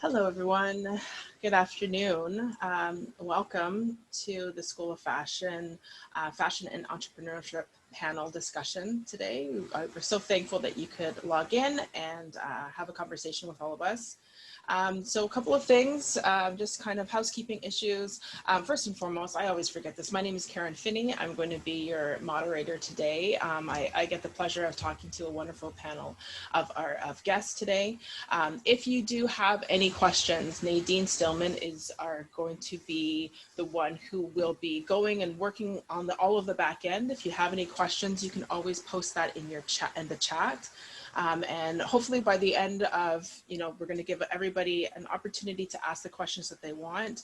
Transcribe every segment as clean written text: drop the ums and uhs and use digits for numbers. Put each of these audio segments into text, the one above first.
Hello, everyone. Good afternoon. Welcome to the School of Fashion, Fashion and Entrepreneurship panel discussion today. We're so thankful that you could log in and have a conversation with all of us. So a couple of things, just kind of housekeeping issues. First and foremost, I always forget this. My name is Caron Phinney. I'm going to be your moderator today. I get the pleasure of talking to a wonderful panel of guests today. If you do have any questions, Nadine Stillman are going to be the one who will be going and working on all of the back end. If you have any questions, you can always post that in the chat. And hopefully by the end of, we're going to give everybody an opportunity to ask the questions that they want.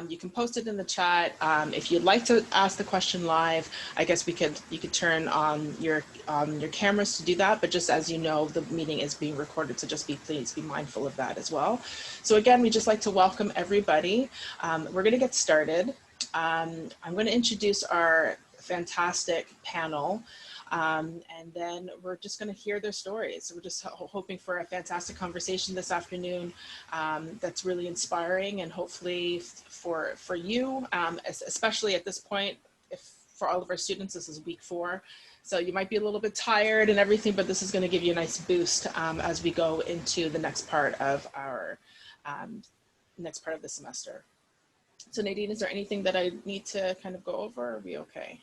You can post it in the chat. If you'd like to ask the question live, I guess you could turn on your cameras to do that. But just as you know, the meeting is being recorded, so please be mindful of that as well. So again, we just like to welcome everybody. We're going to get started. I'm going to introduce our fantastic panel. And then we're just going to hear their stories. So we're just hoping for a fantastic conversation this afternoon that's really inspiring, and hopefully for you, especially at this point, for all of our students, this is week 4. So you might be a little bit tired and everything, but this is going to give you a nice boost as we go into the next part of the semester. So Nadine, is there anything that I need to kind of go over? Or are we okay?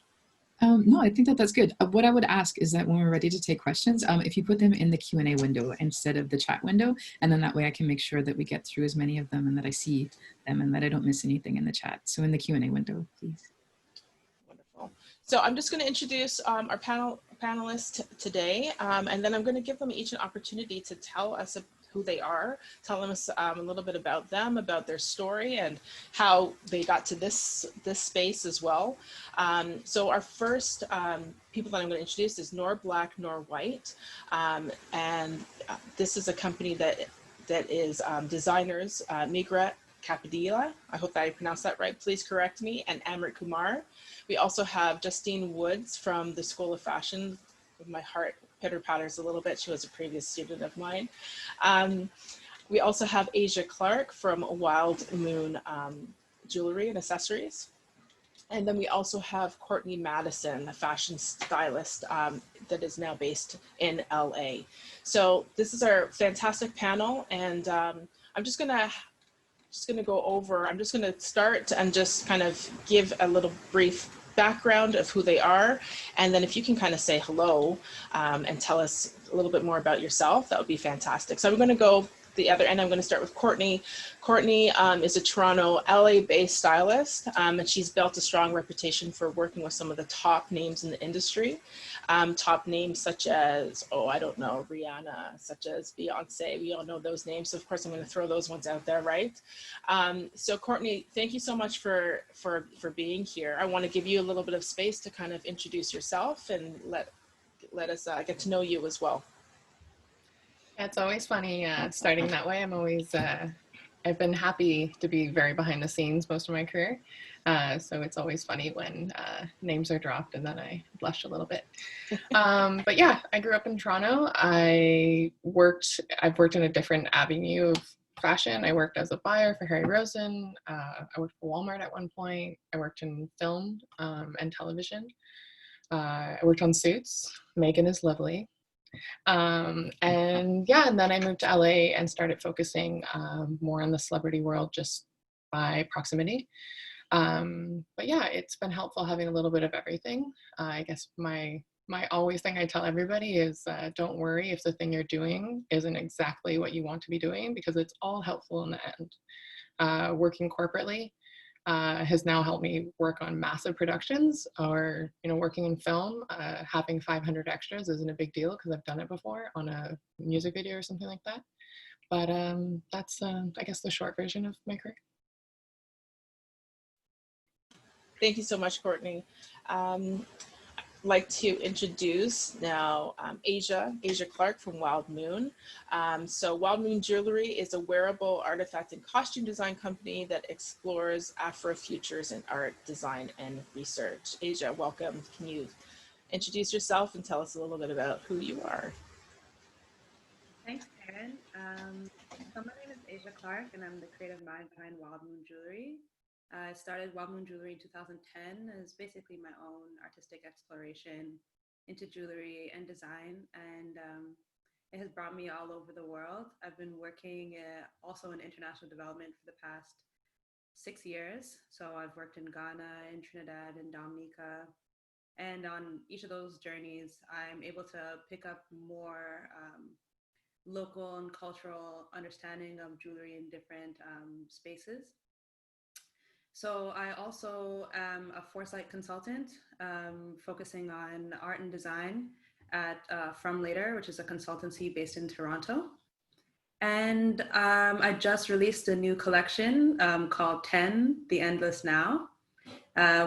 No, I think that's good. What I would ask is that when we're ready to take questions, if you put them in the Q&A window instead of the chat window, and then that way I can make sure that we get through as many of them and that I see them and that I don't miss anything in the chat. So in the Q&A window, please. Wonderful. So I'm just going to introduce our panelists today, and then I'm going to give them each an opportunity to tell us who they are, tell us a little bit about them, about their story, and how they got to this space as well. So our first people that I'm going to introduce is NorBlack, NorWhite, and this is a company that is designers Mriga Kapadiya, I hope that I pronounced that right, please correct me, and Amrit Kumar. We also have Justine Woods from the School of Fashion. My heart pitter-patters a little bit. She was a previous student of mine. We also have Clarke from Wild Moon Jewelry and Accessories. And then we also have Courtney Madison, a fashion stylist that is now based in LA. So this is our fantastic panel, and I'm just gonna go over, I'm just gonna start and just kind of give a little brief background of who they are. And then if you can kind of say hello and tell us a little bit more about yourself, that would be fantastic. So I'm gonna go the other end. I'm going to start with Courtney. Courtney is a Toronto, LA-based stylist, and she's built a strong reputation for working with some of the top names in the industry. Top names such as, I don't know, Rihanna, such as Beyonce. We all know those names. So of course, I'm going to throw those ones out there, right? So Courtney, thank you so much for being here. I want to give you a little bit of space to kind of introduce yourself and let us get to know you as well. Yeah, it's always funny starting that way. I've been happy to be very behind the scenes most of my career. So it's always funny when names are dropped and then I blush a little bit. But yeah, I grew up in Toronto. I've worked in a different avenue of fashion. I worked as a buyer for Harry Rosen. I worked for Walmart at one point. I worked in film and television. I worked on Suits. Megan is lovely. And then I moved to LA and started focusing more on the celebrity world just by proximity. But yeah, it's been helpful having a little bit of everything. I guess my always thing I tell everybody is don't worry if the thing you're doing isn't exactly what you want to be doing, because it's all helpful in the end. Working corporately has now helped me work on massive productions, or working in film. Having 500 extras isn't a big deal because I've done it before on a music video or something like that. But that's I guess the short version of my career. Thank you so much, Courtney. Like to introduce now Clarke from Wild Moon. So Wild Moon Jewelry is a wearable artifact and costume design company that explores Afrofutures in art, design, and research. Asia, welcome. Can you introduce yourself and tell us a little bit about who you are? Thanks, Karen. So my name is Clarke, and I'm the creative mind behind Wild Moon Jewelry. I started Wild Moon Jewelry in 2010 as basically my own artistic exploration into jewelry and design, and it has brought me all over the world. I've been working also in international development for the past 6 years. So I've worked in Ghana, in Trinidad, in Dominica, and on each of those journeys, I'm able to pick up more local and cultural understanding of jewelry in different spaces. So I also am a foresight consultant, focusing on art and design at From Later, which is a consultancy based in Toronto. And I just released a new collection called 10, The Endless Now,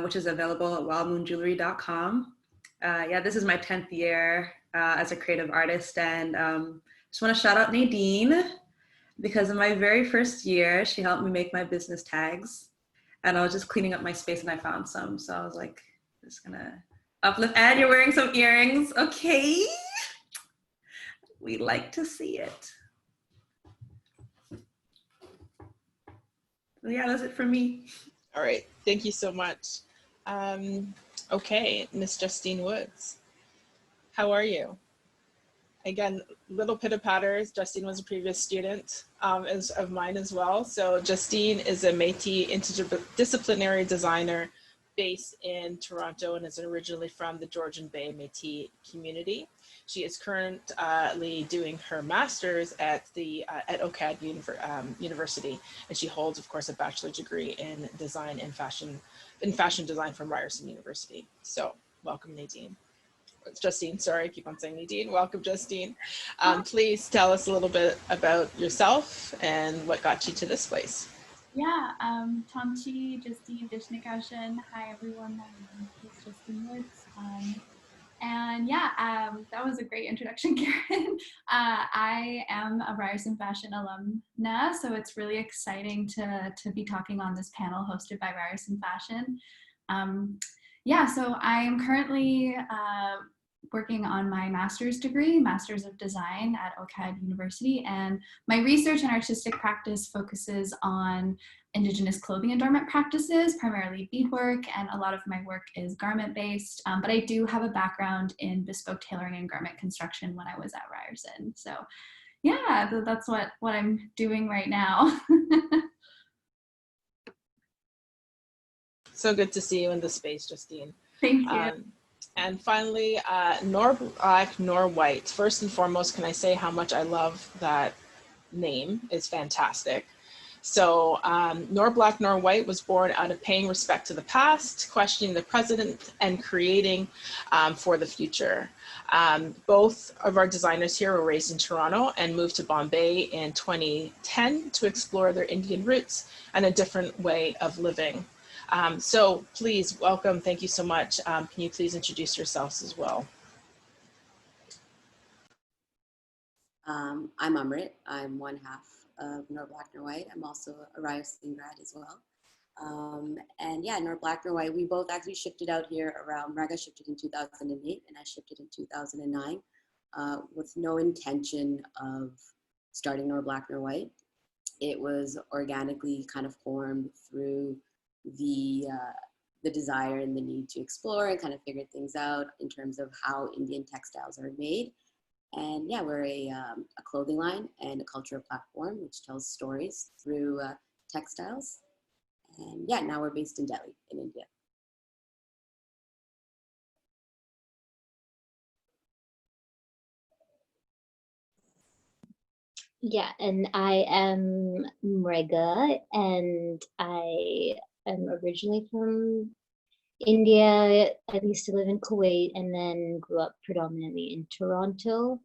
which is available at wildmoonjewelry.com. Yeah, this is my 10th year as a creative artist, and just want to shout out Nadine, because in my very first year, she helped me make my business tags, and I was just cleaning up my space and I found some. So I was like, just gonna uplift. And you're wearing some earrings. Okay. We like to see it. Yeah, that's it for me. All right, thank you so much. Okay, Miss Justine Woods, how are you? Again, little pitter-patters. Justine was a previous student of mine as well. So Justine is a Métis interdisciplinary designer based in Toronto and is originally from the Georgian Bay Métis community. She is currently doing her master's at OCAD University, and she holds, of course, a bachelor's degree in design and fashion design from Ryerson University. So welcome, Nadine. Justine, sorry, I keep on saying Nadine. Welcome, Justine. Please tell us a little bit about yourself and what got you to this place. Yeah, Tomchi, Justine, Dishnikashin. Hi, everyone. It's Justine Woods. And yeah, that was a great introduction, Karen. I am a Ryerson Fashion alumna, so it's really exciting to be talking on this panel hosted by Ryerson Fashion. Yeah, so I am currently working on my master's degree, Master's of Design at OCAD University, and my research and artistic practice focuses on Indigenous clothing adornment practices, primarily beadwork, and a lot of my work is garment-based, but I do have a background in bespoke tailoring and garment construction when I was at Ryerson. So yeah, that's what I'm doing right now. So good to see you in the space, Justine. Thank you. And finally, NorBlack, NorWhite. First and foremost, can I say how much I love that name? It's fantastic. So NorBlack, NorWhite was born out of paying respect to the past, questioning the present, and creating for the future. Both of our designers here were raised in Toronto and moved to Bombay in 2010 to explore their Indian roots and a different way of living. So please welcome, thank you so much. Can you please introduce yourselves as well? I'm Amrit. I'm one half of NorBlack, NorWhite. I'm also a Ryerson grad as well. And yeah, NorBlack, NorWhite, we both actually shifted out here around, Mriga shifted in 2008 and I shifted in 2009 with no intention of starting NorBlack, NorWhite. It was organically kind of formed through the desire and the need to explore and kind of figure things out in terms of how Indian textiles are made. And yeah, we're a clothing line and a cultural platform which tells stories through textiles. And yeah, now we're based in Delhi, in India. Yeah, and I am Mriga, and I am originally from India. I used to live in Kuwait and then grew up predominantly in Toronto.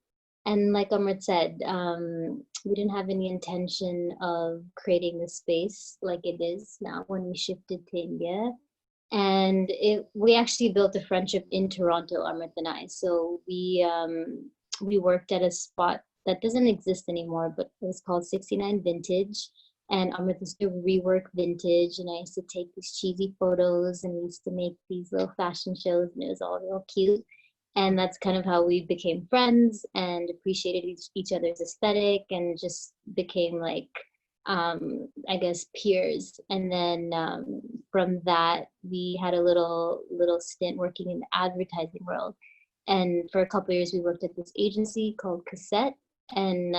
And like Amrit said, we didn't have any intention of creating the space like it is now when we shifted to India. And we actually built a friendship in Toronto, Amrit and I. So we worked at a spot that doesn't exist anymore, but it was called 69 Vintage. And Amrit used to rework vintage, and I used to take these cheesy photos and we used to make these little fashion shows, and it was all real cute. And that's kind of how we became friends and appreciated each other's aesthetic, and just became like I guess, peers. And then from that, we had a little stint working in the advertising world. And for a couple of years, we worked at this agency called Cassette. And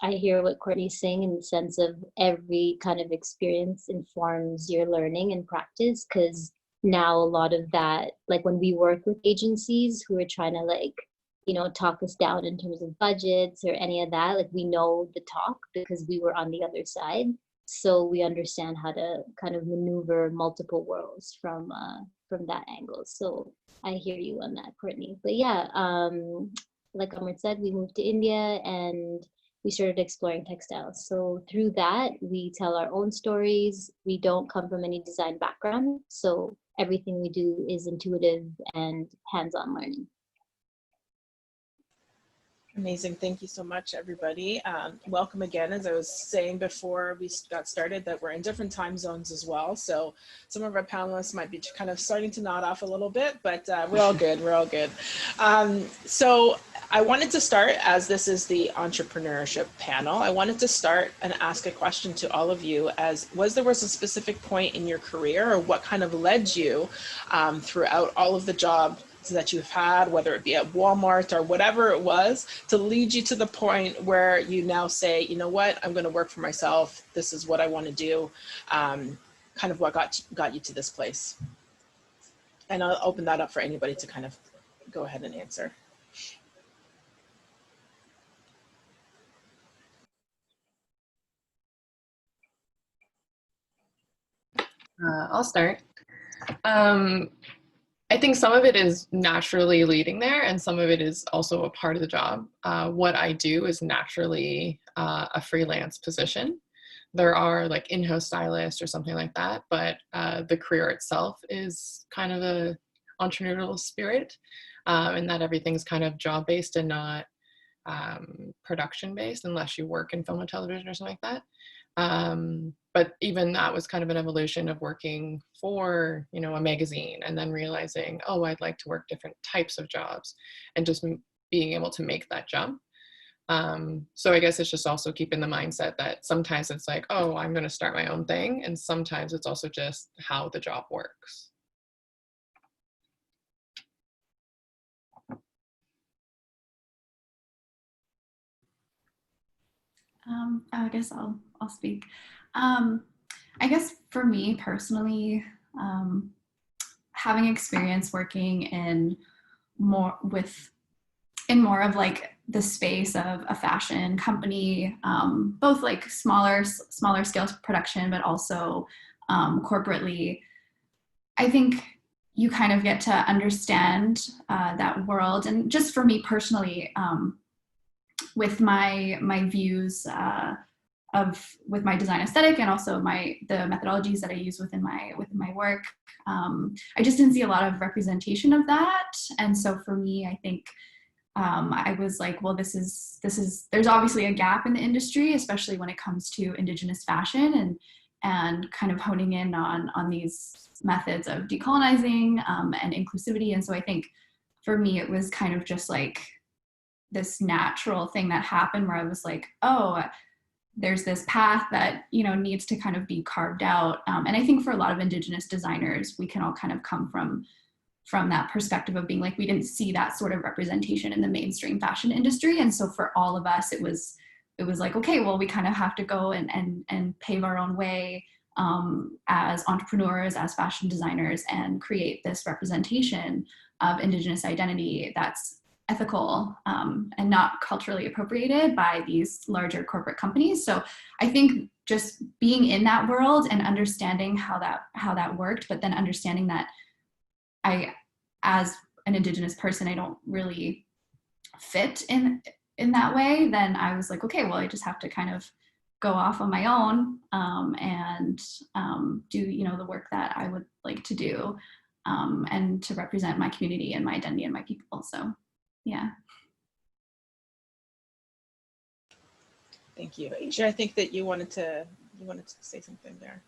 I hear what Courtney's saying in the sense of every kind of experience informs your learning and practice. Because now a lot of that, like when we work with agencies who are trying to like, you know, talk us down in terms of budgets or any of that, like we know the talk because we were on the other side. So we understand how to kind of maneuver multiple worlds from that angle. So I hear you on that, Courtney. But yeah, like Amrit said, we moved to India and we started exploring textiles. So through that, we tell our own stories. We don't come from any design background. So everything we do is intuitive and hands-on learning. Amazing. Thank you so much, everybody. Welcome again. As I was saying before we got started, that we're in different time zones as well. So some of our panelists might be kind of starting to nod off a little bit, but we're all good. We're all good. So I wanted to start, as this is the entrepreneurship panel, I wanted to start and ask a question to all of you as there was a specific point in your career or what kind of led you throughout all of the jobs that you've had, whether it be at Walmart or whatever it was, to lead you to the point where you now say, you know what, I'm going to work for myself. This is what I want to do. Kind of what got you to this place. And I'll open that up for anybody to kind of go ahead and answer. I'll start. I think some of it is naturally leading there and some of it is also a part of the job. What I do is naturally a freelance position. There are like in-house stylists or something like that, but the career itself is kind of a entrepreneurial spirit, in that everything's kind of job-based and not production-based unless you work in film and television or something like that. But even that was kind of an evolution of working for, you know, a magazine and then realizing, oh, I'd like to work different types of jobs and just being able to make that jump. So I guess it's just also keeping the mindset that sometimes it's like, oh, I'm going to start my own thing. And sometimes it's also just how the job works. I guess I'll speak. I guess for me personally, having experience working in more of like the space of a fashion company, both like smaller scale production, but also corporately, I think you kind of get to understand that world. And just for me personally, with my views with my design aesthetic and also the methodologies that I use within my work, I just didn't see a lot of representation of that. And so for me, I think I was like, well, there's obviously a gap in the industry, especially when it comes to Indigenous fashion and kind of honing in on these methods of decolonizing and inclusivity. And so I think for me, it was kind of just like this natural thing that happened where I was like, oh, there's this path that, you know, needs to kind of be carved out. And I think for a lot of Indigenous designers, we can all kind of come from that perspective of being like, we didn't see that sort of representation in the mainstream fashion industry. And so for all of us, it was like, okay, well, we kind of have to go and pave our own way as entrepreneurs, as fashion designers, and create this representation of Indigenous identity that's ethical and not culturally appropriated by these larger corporate companies. So I think just being in that world and understanding how that worked, but then understanding that I, as an Indigenous person, I don't really fit in that way, then I was like, okay, well, I just have to kind of go off on my own and do, you know, the work that I would like to do and to represent my community and my identity and my people. So yeah. Thank you. Aisha, I think that you wanted to say something there.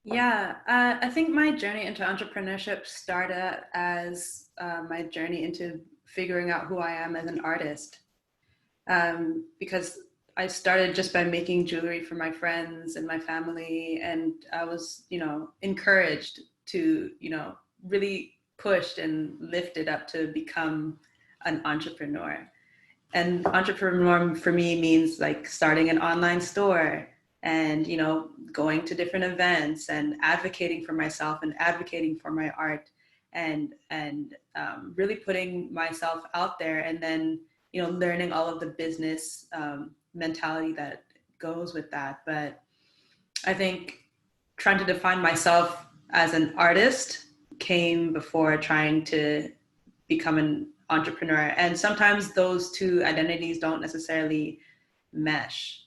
Yeah, I think my journey into entrepreneurship started as my journey into figuring out who I am as an artist. Because I started just by making jewelry for my friends and my family, and I was, encouraged to, really pushed and lifted up to become an entrepreneur. And entrepreneur for me means like starting an online store and, going to different events and advocating for myself and advocating for my art and really putting myself out there, and then, learning all of the business mentality that goes with that. But I think trying to define myself as an artist came before trying to become an entrepreneur. And sometimes those two identities don't necessarily mesh,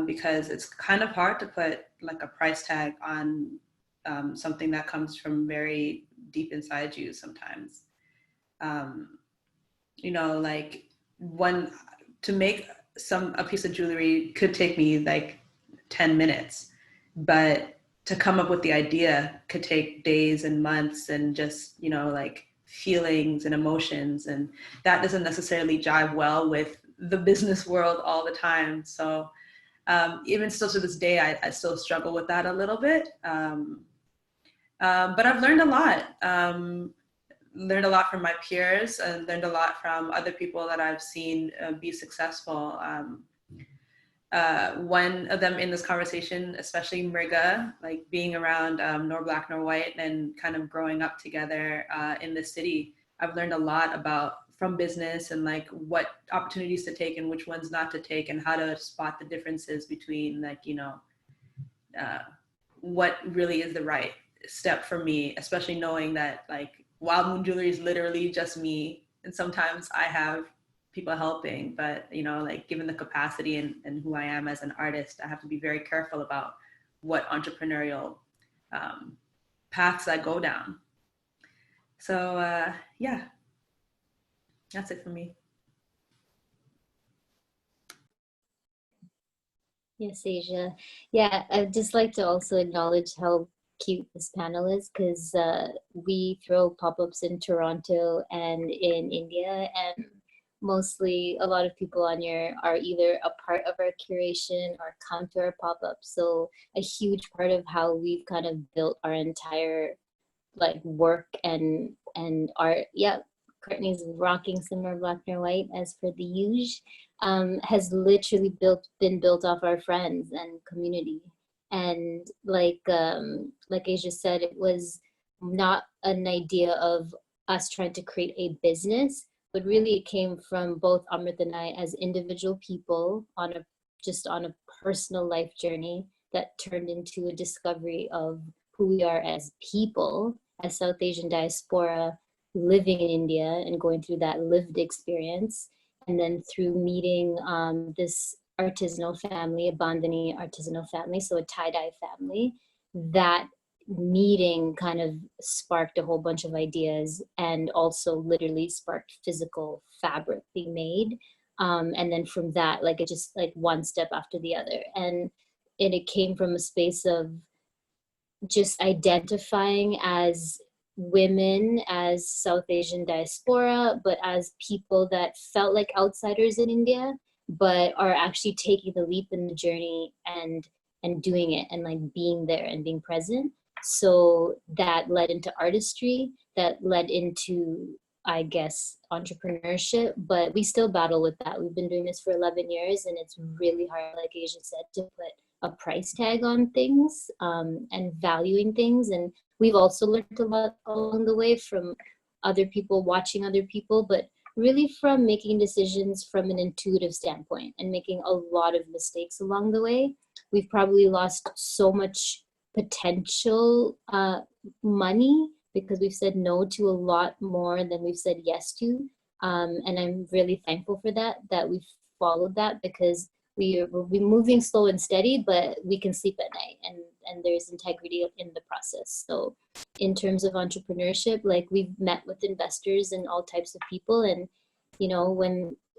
because it's kind of hard to put like a price tag on something that comes from very deep inside you sometimes. Like to make a piece of jewelry could take me like 10 minutes, but to come up with the idea could take days and months, and just, like feelings and emotions, and that doesn't necessarily jive well with the business world all the time. So even still to this day, I still struggle with that a little bit. But I've learned a lot. Learned a lot from my peers, and learned a lot from other people that I've seen be successful. One of them in this conversation, especially Mriga, like being around NorBlack, NorWhite, and kind of growing up together in the city, I've learned a lot from business, and like what opportunities to take and which ones not to take, and how to spot the differences between like, what really is the right step for me, especially knowing that like Wild Moon Jewelry is literally just me, and sometimes I have people helping, but like given the capacity and who I am as an artist, I have to be very careful about what entrepreneurial paths I go down. So yeah, that's it for me. Yes, Asia. Yeah, I'd just like to also acknowledge how cute this panel is, because we throw pop-ups in Toronto and in India, and mostly a lot of people on here are either a part of our curation or come to our pop-up. So a huge part of how we've kind of built our entire like work and art. Yeah, Courtney's rocking some more black and white as per the usual. Has literally been built off our friends and community. And like Asia said, it was not an idea of us trying to create a business, but really it came from both Amrit and I as individual people on a personal life journey that turned into a discovery of who we are as people, as South Asian diaspora living in India and going through that lived experience. And then through meeting this artisanal family, a Bandhani artisanal family, so a tie-dye family, that meeting kind of sparked a whole bunch of ideas, and also literally sparked physical fabric being made. And then from that, like it just like one step after the other. And it came from a space of just identifying as women, as South Asian diaspora, but as people that felt like outsiders in India, but are actually taking the leap in the journey and doing it, and like being there and being present. So that led into artistry, that led into, I guess, entrepreneurship, but we still battle with that. We've been doing this for 11 years, and it's really hard, like Asia said, to put a price tag on things and valuing things. And we've also learned a lot along the way from other people, watching other people, but really from making decisions from an intuitive standpoint and making a lot of mistakes along the way. We've probably lost so much potential money because we've said no to a lot more than we've said yes to. And I'm really thankful for that we've followed that, because we'll be moving slow and steady, but we can sleep at night, and there's integrity in the process. So in terms of entrepreneurship, like we've met with investors and all types of people, and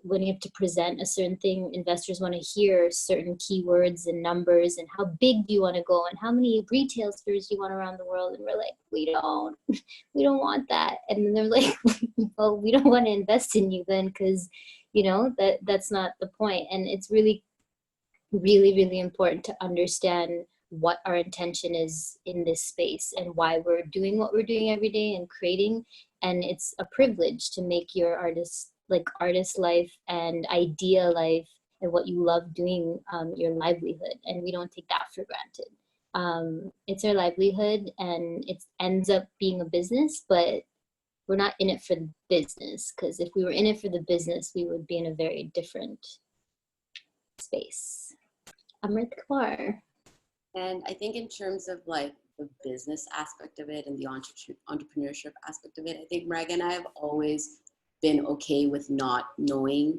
when you have to present a certain thing, investors want to hear certain keywords and numbers, and how big do you want to go, and how many retail stores do you want around the world, and we're like, we don't want that. And then they're like, well, we don't want to invest in you then, because that's not the point. And it's really really, really important to understand what our intention is in this space and why we're doing what we're doing every day and creating. And it's a privilege to make your artist life and idea life and what you love doing your livelihood. And we don't take that for granted. It's our livelihood, and it ends up being a business, but we're not in it for the business, because if we were in it for the business, we would be in a very different space. Amrit, Kumar. And I think in terms of like the business aspect of it and the entrepreneurship aspect of it, I think Mriga and I have always been okay with not knowing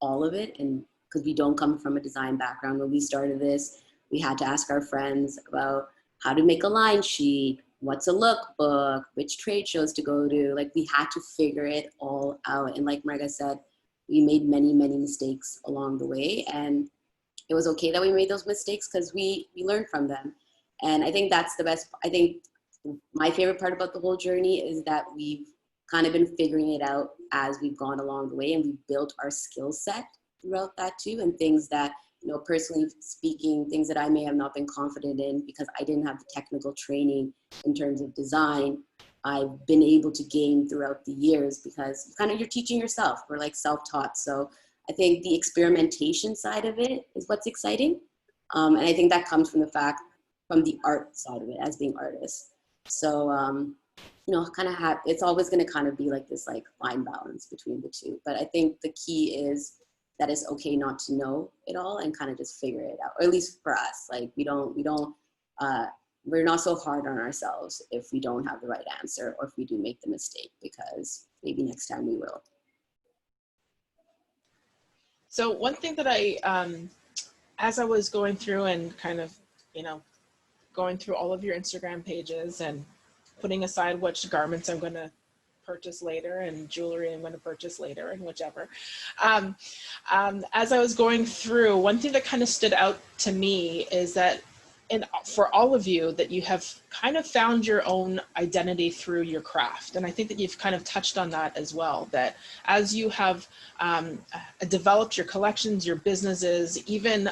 all of it. And because we don't come from a design background, when we started this, we had to ask our friends about how to make a line sheet, what's a lookbook, which trade shows to go to. Like, we had to figure it all out. And like Mriga said, we made many, many mistakes along the way. And it was okay that we made those mistakes because we learned from them. And I think that's the best. I think my favorite part about the whole journey is that we've kind of been figuring it out as we've gone along the way, and we've built our skill set throughout that too. And things that, you know, personally speaking, things that I may have not been confident in because I didn't have the technical training in terms of design, I've been able to gain throughout the years because kind of you're teaching yourself. We're like self-taught. So I think the experimentation side of it is what's exciting. And I think that comes from the art side of it as being artists. So, you know, kind of it's always going to kind of be like this like fine balance between the two. But I think the key is that it's okay not to know it all and kind of just figure it out, or at least for us. Like we're not so hard on ourselves if we don't have the right answer or if we do make the mistake, because maybe next time we will. So one thing that I, as I was going through and kind of, you know, going through all of your Instagram pages and putting aside which garments I'm going to purchase later and jewelry I'm going to purchase later and whichever. As I was going through, one thing that kind of stood out to me is that for all of you, that you have kind of found your own identity through your craft. And I think that you've kind of touched on that as well, that as you have developed your collections, your businesses, even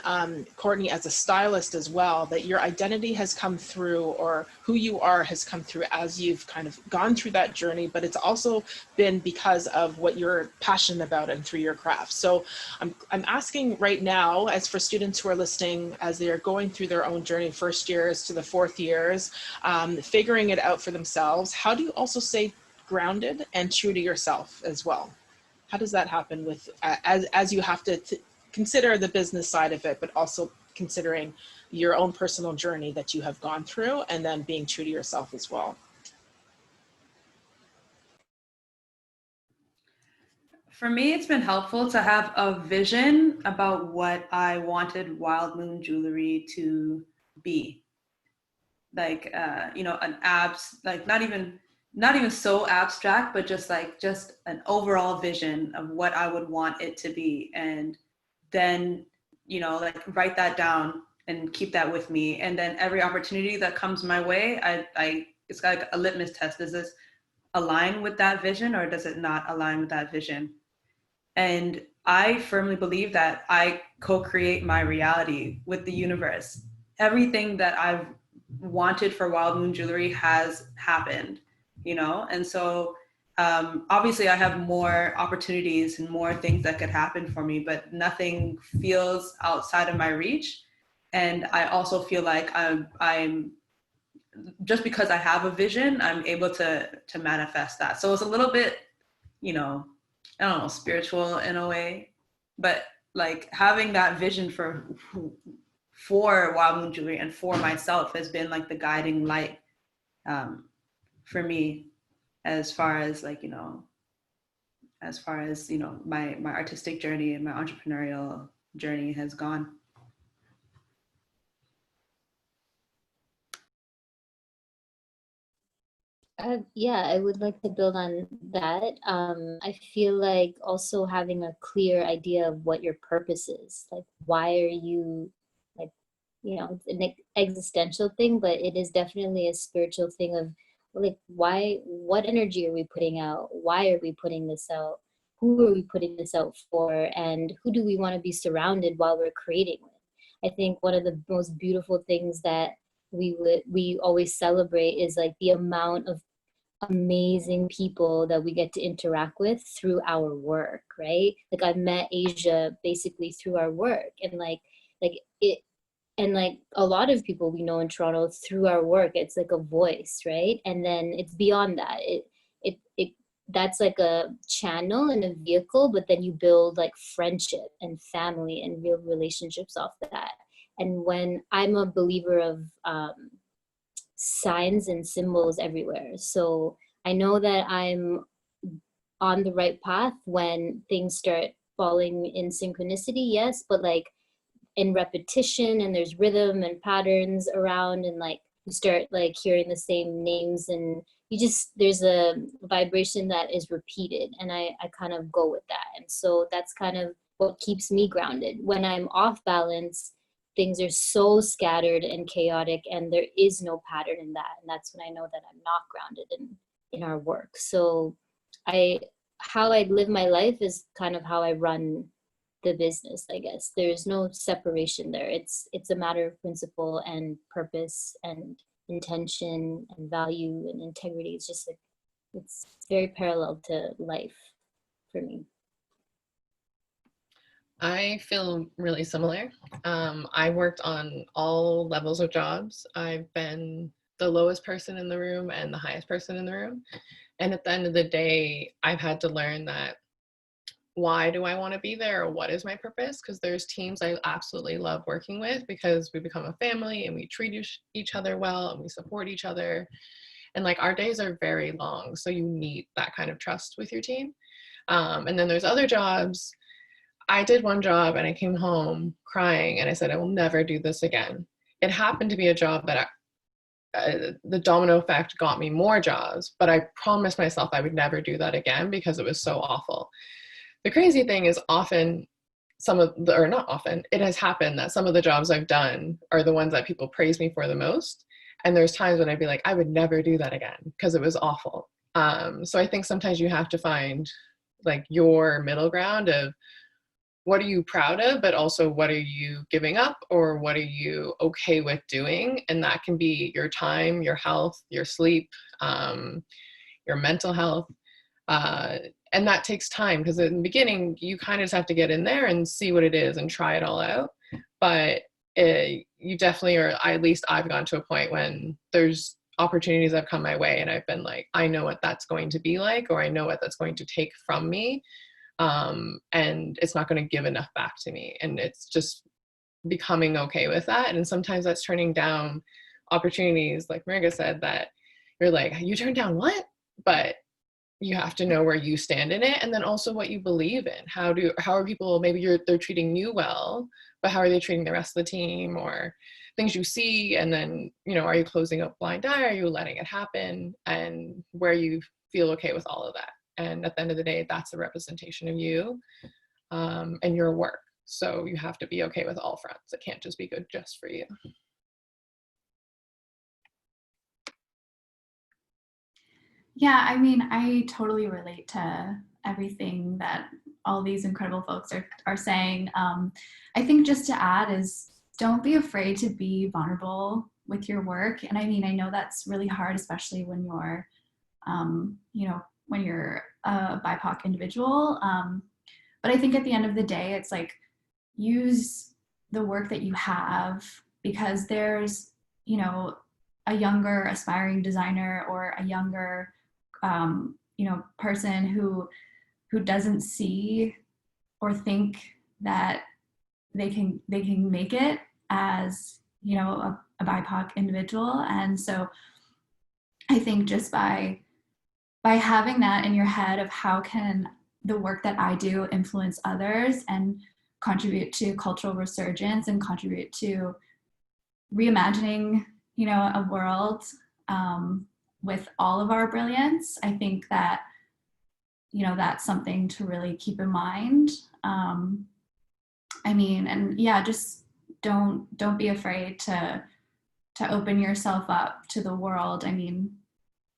Courtney as a stylist as well, that your identity has come through, or who you are has come through as you've kind of gone through that journey, but it's also been because of what you're passionate about and through your craft. So I'm asking right now, as for students who are listening, as they are going through their own journey, first years to the fourth years, figuring it out for themselves, how do you also stay grounded and true to yourself as well? How does that happen with as you have to consider the business side of it, but also considering your own personal journey that you have gone through, and then being true to yourself as well? For me, it's been helpful to have a vision about what I wanted Wild Moon Jewelry to be. Like, you know, like not even so abstract, but just an overall vision of what I would want it to be. And then, you know, like write that down and keep that with me. And then every opportunity that comes my way, it's like a litmus test. Does this align with that vision, or does it not align with that vision? And I firmly believe that I co-create my reality with the universe. Everything that I've wanted for Wild Moon Jewelry has happened, you know? And so obviously I have more opportunities and more things that could happen for me, but nothing feels outside of my reach. And I also feel like I'm just because I have a vision, I'm able to manifest that. So it's a little bit, you know, I don't know, spiritual in a way, but like having that vision for Wild Moon Jewelry and for myself has been like the guiding light for me, as far as like, you know, my artistic journey and my entrepreneurial journey has gone. Yeah, I would like to build on that. I feel like also having a clear idea of what your purpose is. Like, why are you, like, you know, it's an existential thing, but it is definitely a spiritual thing of, like, what energy are we putting out? Why are we putting this out? Who are we putting this out for? And who do we want to be surrounded while we're creating with? I think one of the most beautiful things that we always celebrate is like the amount of amazing people that we get to interact with through our work, right? Like I've met Asia basically through our work, and like it, and like a lot of people we know in Toronto through our work. It's like a voice, right? And then it's beyond that. It that's like a channel and a vehicle, but then you build like friendship and family and real relationships off that. And when I'm a believer of signs and symbols everywhere. So I know that I'm on the right path when things start falling in synchronicity, yes, but like in repetition, and there's rhythm and patterns around, and like you start like hearing the same names, and you just, there's a vibration that is repeated, and I kind of go with that. And so that's kind of what keeps me grounded. When I'm off balance, things are so scattered and chaotic, and there is no pattern in that. And that's when I know that I'm not grounded in our work. So how I live my life is kind of how I run the business, I guess. There's no separation there. It's a matter of principle and purpose and intention and value and integrity. It's just like, it's very parallel to life for me. I feel really similar. I worked on all levels of jobs. I've been the lowest person in the room and the highest person in the room. And at the end of the day, I've had to learn that, why do I want to be there, or what is my purpose? Because there's teams I absolutely love working with because we become a family and we treat each other well and we support each other. And like our days are very long. So you need that kind of trust with your team. And then there's other jobs. I did one job and I came home crying and I said, I will never do this again. It happened to be a job that the domino effect got me more jobs, but I promised myself I would never do that again because it was so awful. The crazy thing is often not often, it has happened that some of the jobs I've done are the ones that people praise me for the most. And there's times when I'd be like, I would never do that again because it was awful. So I think sometimes you have to find like your middle ground of, what are you proud of, but also what are you giving up, or what are you okay with doing? And that can be your time, your health, your sleep, your mental health. And that takes time, because in the beginning, you kind of just have to get in there and see what it is and try it all out. But you definitely, or at least I've gone to a point when there's opportunities that have come my way and I've been like, I know what that's going to be like, or I know what that's going to take from me. And it's not going to give enough back to me. And it's just becoming okay with that. And sometimes that's turning down opportunities, like Mriga said, that you're like, you turned down what? But you have to know where you stand in it, and then also what you believe in. How are people, maybe they're treating you well, but how are they treating the rest of the team, or things you see, and then, are you closing a blind eye? Are you letting it happen? And where you feel okay with all of that. And at the end of the day, that's a representation of you and your work. So you have to be okay with all fronts. It can't just be good just for you. Yeah, I mean, I totally relate to everything that all these incredible folks are saying. I think just to add is, don't be afraid to be vulnerable with your work. And I mean, I know that's really hard, especially when you're, when you're a BIPOC individual. But I think at the end of the day, it's like, use the work that you have, because there's, a younger aspiring designer or a younger person who doesn't see or think that they can make it as a BIPOC individual. And so I think just by having that in your head of how can the work that I do influence others and contribute to cultural resurgence and contribute to reimagining a world with all of our brilliance, I think that, that's something to really keep in mind. I mean, and yeah, just don't be afraid to open yourself up to the world. I mean,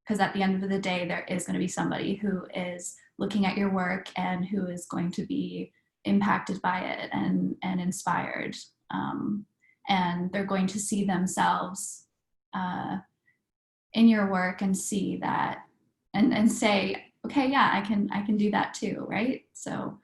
because at the end of the day, there is going to be somebody who is looking at your work and who is going to be impacted by it and inspired. and they're going to see themselves in your work and see that and say, okay, yeah, I can do that too, right? So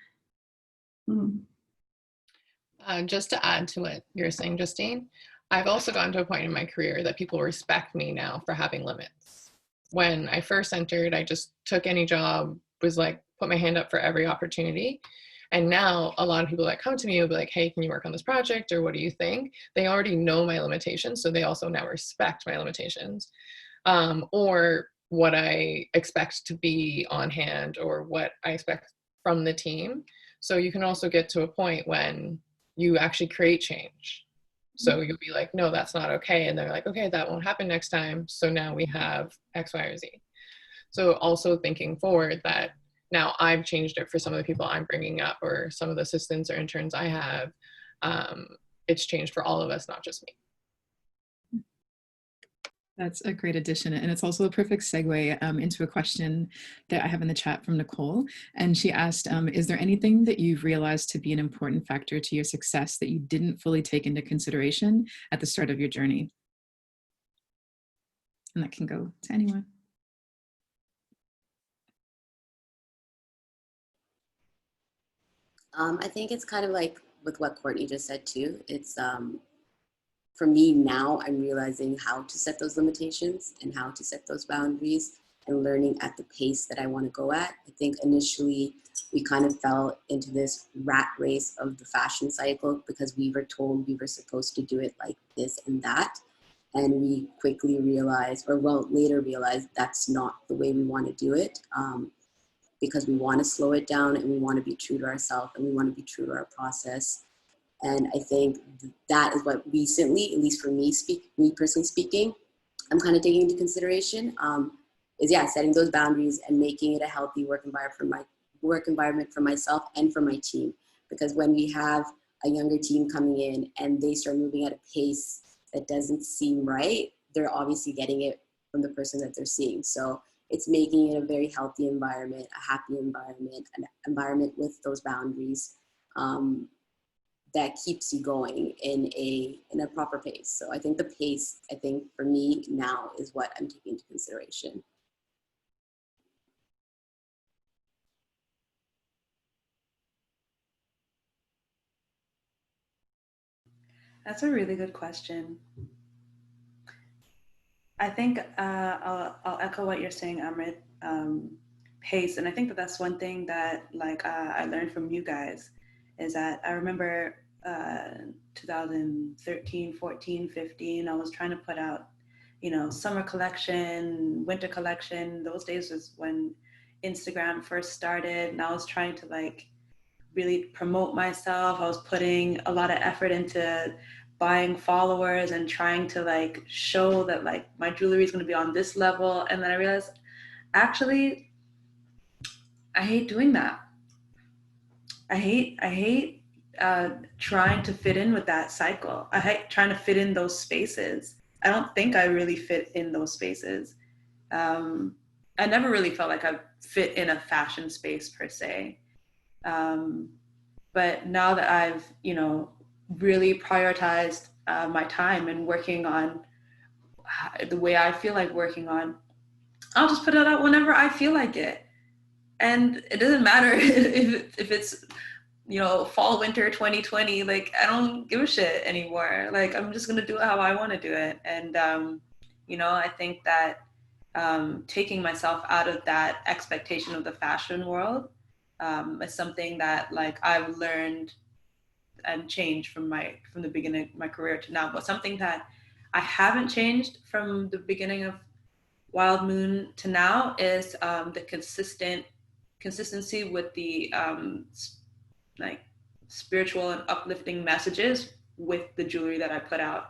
just to add to what you're saying, Justine, I've also gotten to a point in my career that people respect me now for having limits. When I first entered, I just took any job, was like, put my hand up for every opportunity. And now a lot of people that come to me will be like, hey, can you work on this project? Or what do you think? They already know my limitations. So they also now respect my limitations, or what I expect to be on hand, or what I expect from the team. So you can also get to a point when you actually create change. So you'll be like, no, that's not okay. And they're like, okay, that won't happen next time. So now we have X, Y, or Z. So also thinking forward that now I've changed it for some of the people I'm bringing up, or some of the assistants or interns I have. It's changed for all of us, not just me. That's a great addition. And it's also a perfect segue into a question that I have in the chat from Nicole. And she asked, is there anything that you've realized to be an important factor to your success that you didn't fully take into consideration at the start of your journey? And that can go to anyone. I think it's kind of like with what Courtney just said too. It's for me now, I'm realizing how to set those limitations and how to set those boundaries, and learning at the pace that I want to go at. I think initially we kind of fell into this rat race of the fashion cycle because we were told we were supposed to do it like this and that. And we quickly realized, or well, later realized that's not the way we want to do it, because we want to slow it down and we want to be true to ourselves and we want to be true to our process. And I think that is what recently, at least for me, me personally speaking, I'm kind of taking into consideration, is setting those boundaries and making it a healthy work environment for myself and for my team. Because when we have a younger team coming in and they start moving at a pace that doesn't seem right, they're obviously getting it from the person that they're seeing. So it's making it a very healthy environment, a happy environment, an environment with those boundaries. That keeps you going in a proper pace. So I think the pace, for me now is what I'm taking into consideration. That's a really good question. I think I'll echo what you're saying, Amrit. Pace, and I think that's one thing that I learned from you guys, is that I remember 2013, 14, 15, I was trying to put out, summer collection, winter collection. Those days was when Instagram first started, and I was trying to really promote myself. I was putting a lot of effort into buying followers and trying to show that my jewelry is going to be on this level. And then I realized, actually, I hate doing that. I hate trying to fit in with that cycle. I hate trying to fit in those spaces. I don't think I really fit in those spaces. I never really felt like I fit in a fashion space per se. But now that I've, really prioritized my time and working on the way I feel like working on, I'll just put it out whenever I feel like it. And it doesn't matter if it's, fall, winter 2020, I don't give a shit anymore. I'm just going to do it how I want to do it. And, I think that taking myself out of that expectation of the fashion world is something that I've learned and changed from the beginning of my career to now. But something that I haven't changed from the beginning of Wild Moon to now is the consistency with the spiritual and uplifting messages with the jewelry that I put out.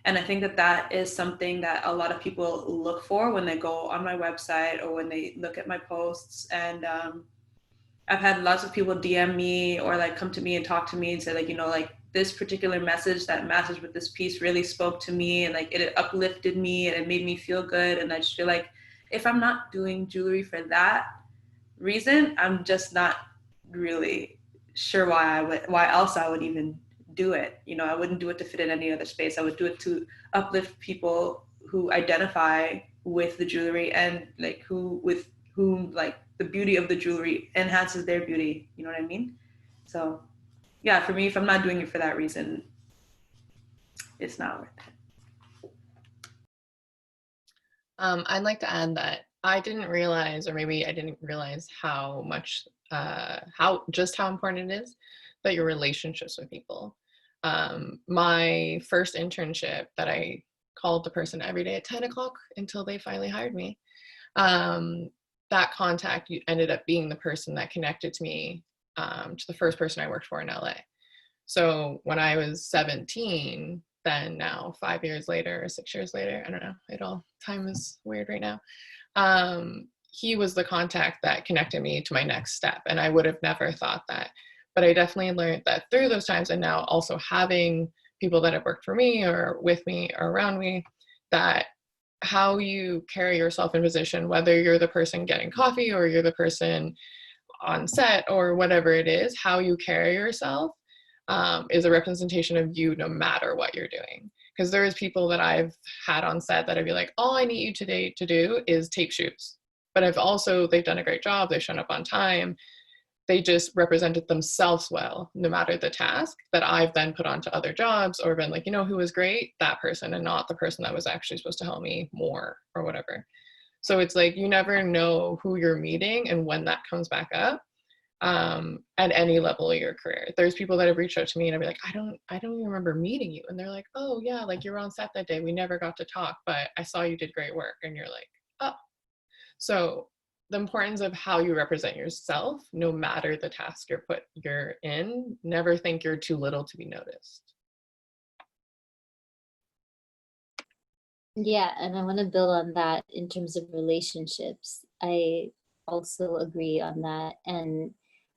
And I think that is something that a lot of people look for when they go on my website or when they look at my posts. And I've had lots of people DM me or come to me and talk to me and say this particular message, that message with this piece really spoke to me, and it uplifted me and it made me feel good. And I just feel like if I'm not doing jewelry for that reason, I'm just not really sure why else I would even do it. You know, I wouldn't do it to fit in any other space. I would do it to uplift people who identify with the jewelry and like with whom like the beauty of the jewelry enhances their beauty. You know what I mean? So yeah, for me, if I'm not doing it for that reason, it's not worth it. I'd like to add that I didn't realize, or maybe I didn't realize how much, how important it is that your relationships with people. My first internship that I called the person every day at 10 o'clock until they finally hired me. That contact ended up being the person that connected to me to the first person I worked for in LA. So when I was 17, then now 5 years later or 6 years later, I don't know, time is weird right now. He was the contact that connected me to my next step. And I would have never thought that. But I definitely learned that through those times, and now also having people that have worked for me or with me or around me, that how you carry yourself in position, whether you're the person getting coffee or you're the person on set or whatever it is, how you carry yourself is a representation of you no matter what you're doing. Because there is people that I've had on set that I'd be like, all I need you today to do is take shoots. But they've done a great job, they've shown up on time, they just represented themselves well, no matter the task that I've then put onto other jobs or been like, you know who was great? That person, and not the person that was actually supposed to help me more or whatever. So it's like, you never know who you're meeting and when that comes back up. At any level of your career. There's people that have reached out to me and I'll be like, I don't even remember meeting you. And they're like, oh yeah, like you were on set that day. We never got to talk, but I saw you did great work. And you're like, oh. So the importance of how you represent yourself, no matter the task you're in, never think you're too little to be noticed. Yeah, and I want to build on that in terms of relationships. I also agree on that. And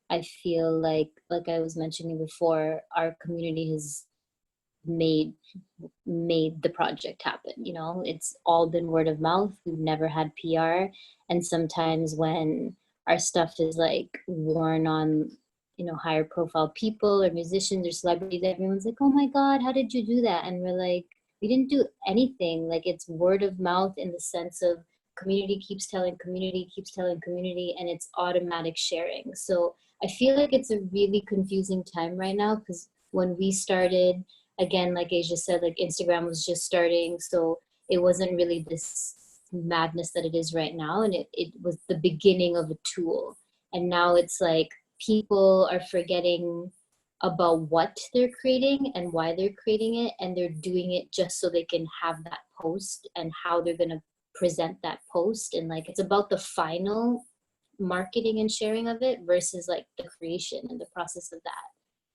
I feel like I was mentioning before, our community has made the project happen. You know, it's all been word of mouth. We've never had PR. And sometimes when our stuff is like worn on, you know, higher profile people or musicians or celebrities, everyone's like, oh my God, how did you do that? And we're like, we didn't do anything. Like, it's word of mouth in the sense of community keeps telling community, and it's automatic sharing. So I feel like it's a really confusing time right now, because when we started, again, like Asia said, like Instagram was just starting. So it wasn't really this madness that it is right now. And it was the beginning of a tool. And now it's like people are forgetting about what they're creating and why they're creating it. And they're doing it just so they can have that post and how they're going to present that post. And like, it's about the final marketing and sharing of it versus like the creation and the process of that.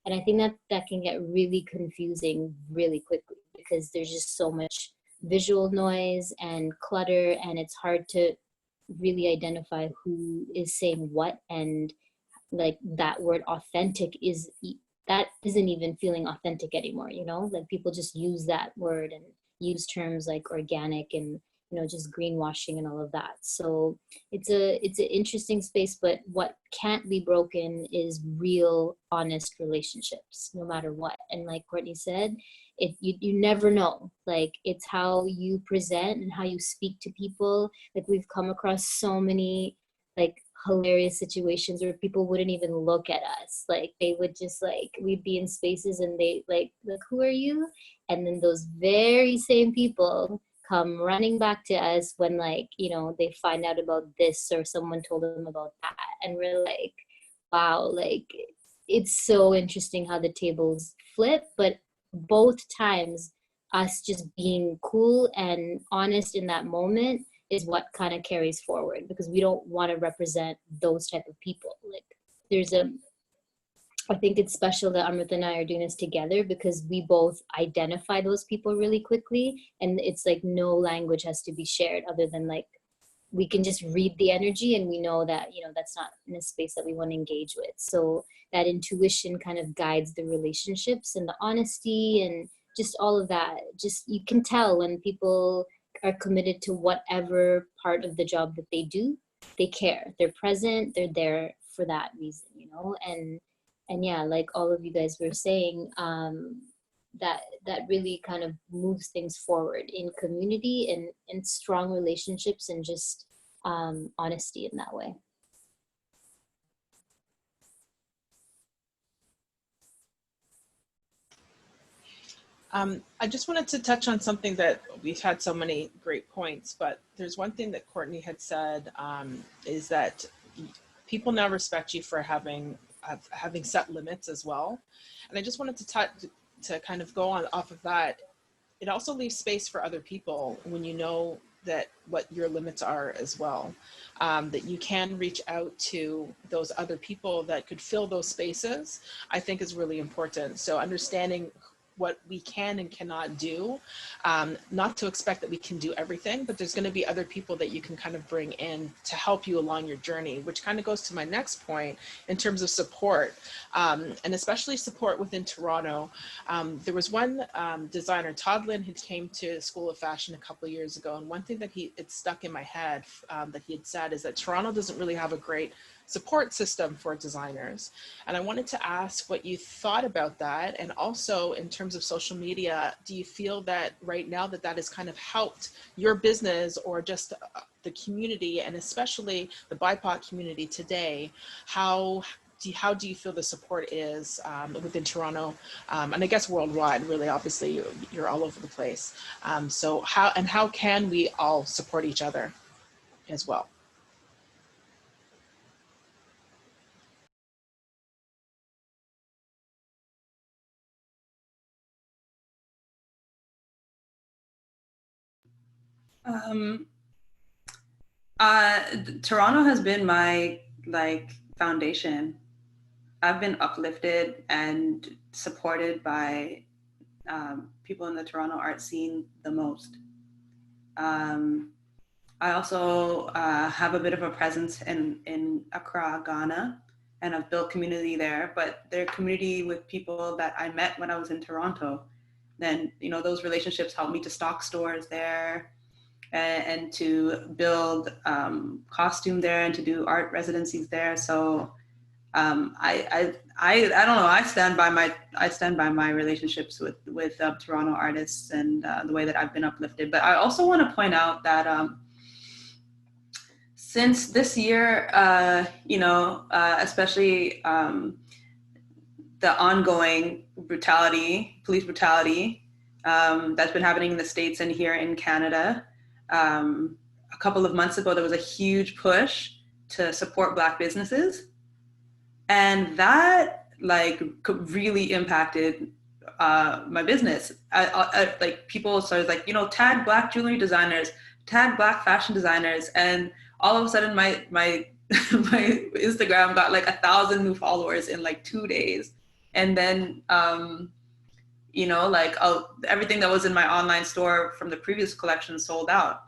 And I think that can get really confusing really quickly, because there's just so much visual noise and clutter, and it's hard to really identify who is saying what. And like that word authentic isn't even feeling authentic anymore, you know? Like people just use that word and use terms like organic and, you know, just greenwashing and all of that. So it's an interesting space, but what can't be broken is real, honest relationships, no matter what. And like Courtney said, you never know. Like, it's how you present and how you speak to people. Like, we've come across so many like hilarious situations where people wouldn't even look at us. Like, they would just like, we'd be in spaces and they like, who are you? And then those very same people come running back to us when, like, you know, they find out about this or someone told them about that. And we're like, wow, like, it's so interesting how the tables flip. But both times, us just being cool and honest in that moment is what kind of carries forward, because we don't want to represent those type of people. Like, I think it's special that Amrit and I are doing this together, because we both identify those people really quickly, and it's like no language has to be shared other than like, we can just read the energy and we know that, you know, that's not in a space that we want to engage with. So that intuition kind of guides the relationships and the honesty and just all of that. Just, you can tell when people are committed to whatever part of the job that they do. They care, they're present, they're there for that reason, you know. And yeah, like all of you guys were saying, that really kind of moves things forward in community and strong relationships and just honesty in that way. I just wanted to touch on something that we've had so many great points, but there's one thing that Courtney had said, is that people now respect you for having set limits as well. And I just wanted to kind of go on off of that. It also leaves space for other people when you know that what your limits are as well, that you can reach out to those other people that could fill those spaces, I think is really important. So understanding what we can and cannot do, not to expect that we can do everything, but there's going to be other people that you can kind of bring in to help you along your journey, which kind of goes to my next point in terms of support, and especially support within Toronto. There was one designer, Todd Lynn, who came to School of Fashion a couple of years ago, and one thing that it stuck in my head that he had said is that Toronto doesn't really have a great support system for designers. And I wanted to ask what you thought about that. And also in terms of social media, do you feel that right now that has kind of helped your business or just the community, and especially the BIPOC community today? How do you feel the support is within Toronto, and I guess worldwide, really? Obviously you're all over the place. So how can we all support each other as well? Toronto has been my foundation. I've been uplifted and supported by people in the Toronto art scene the most. I also have a bit of a presence in Accra, Ghana, and I've built community there, but they're community with people that I met when I was in Toronto. Then, those relationships helped me to stock stores there and to build costume there and to do art residencies there. So I don't know. I stand by my relationships with Toronto artists and the way that I've been uplifted. But I also want to point out that since this year, especially the ongoing police brutality that's been happening in the States and here in Canada. A couple of months ago, there was a huge push to support Black businesses. And that really impacted my business. People started tag Black jewelry designers, tag Black fashion designers. And all of a sudden my my Instagram got 1,000 new followers in 2 days. And then, everything that was in my online store from the previous collection sold out.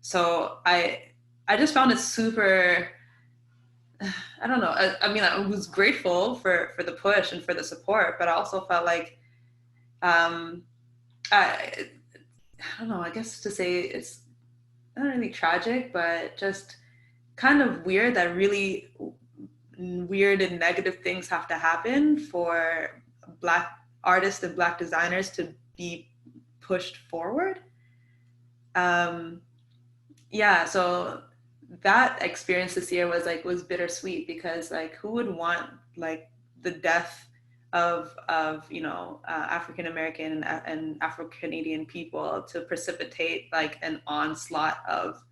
So I just found it super, I don't know. I was grateful for the push and for the support, but I also felt I don't know, I guess to say it's not really tragic, but just kind of weird that really weird and negative things have to happen for Black artists and Black designers to be pushed forward. So that experience this year was bittersweet because who would want the death of African American and Afro Canadian people to precipitate an onslaught of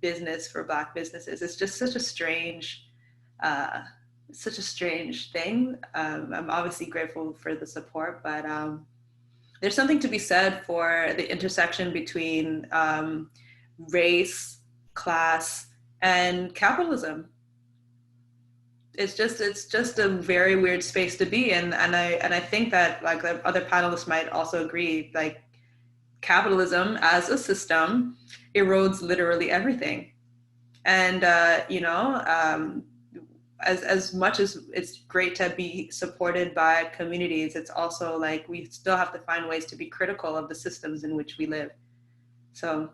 business for Black businesses? It's just such a strange thing. I'm obviously grateful for the support, but there's something to be said for the intersection between race, class, and capitalism. It's just a very weird space to be in, and I think that the other panelists might also agree. Capitalism as a system erodes literally everything, and as much as it's great to be supported by communities, it's also we still have to find ways to be critical of the systems in which we live. So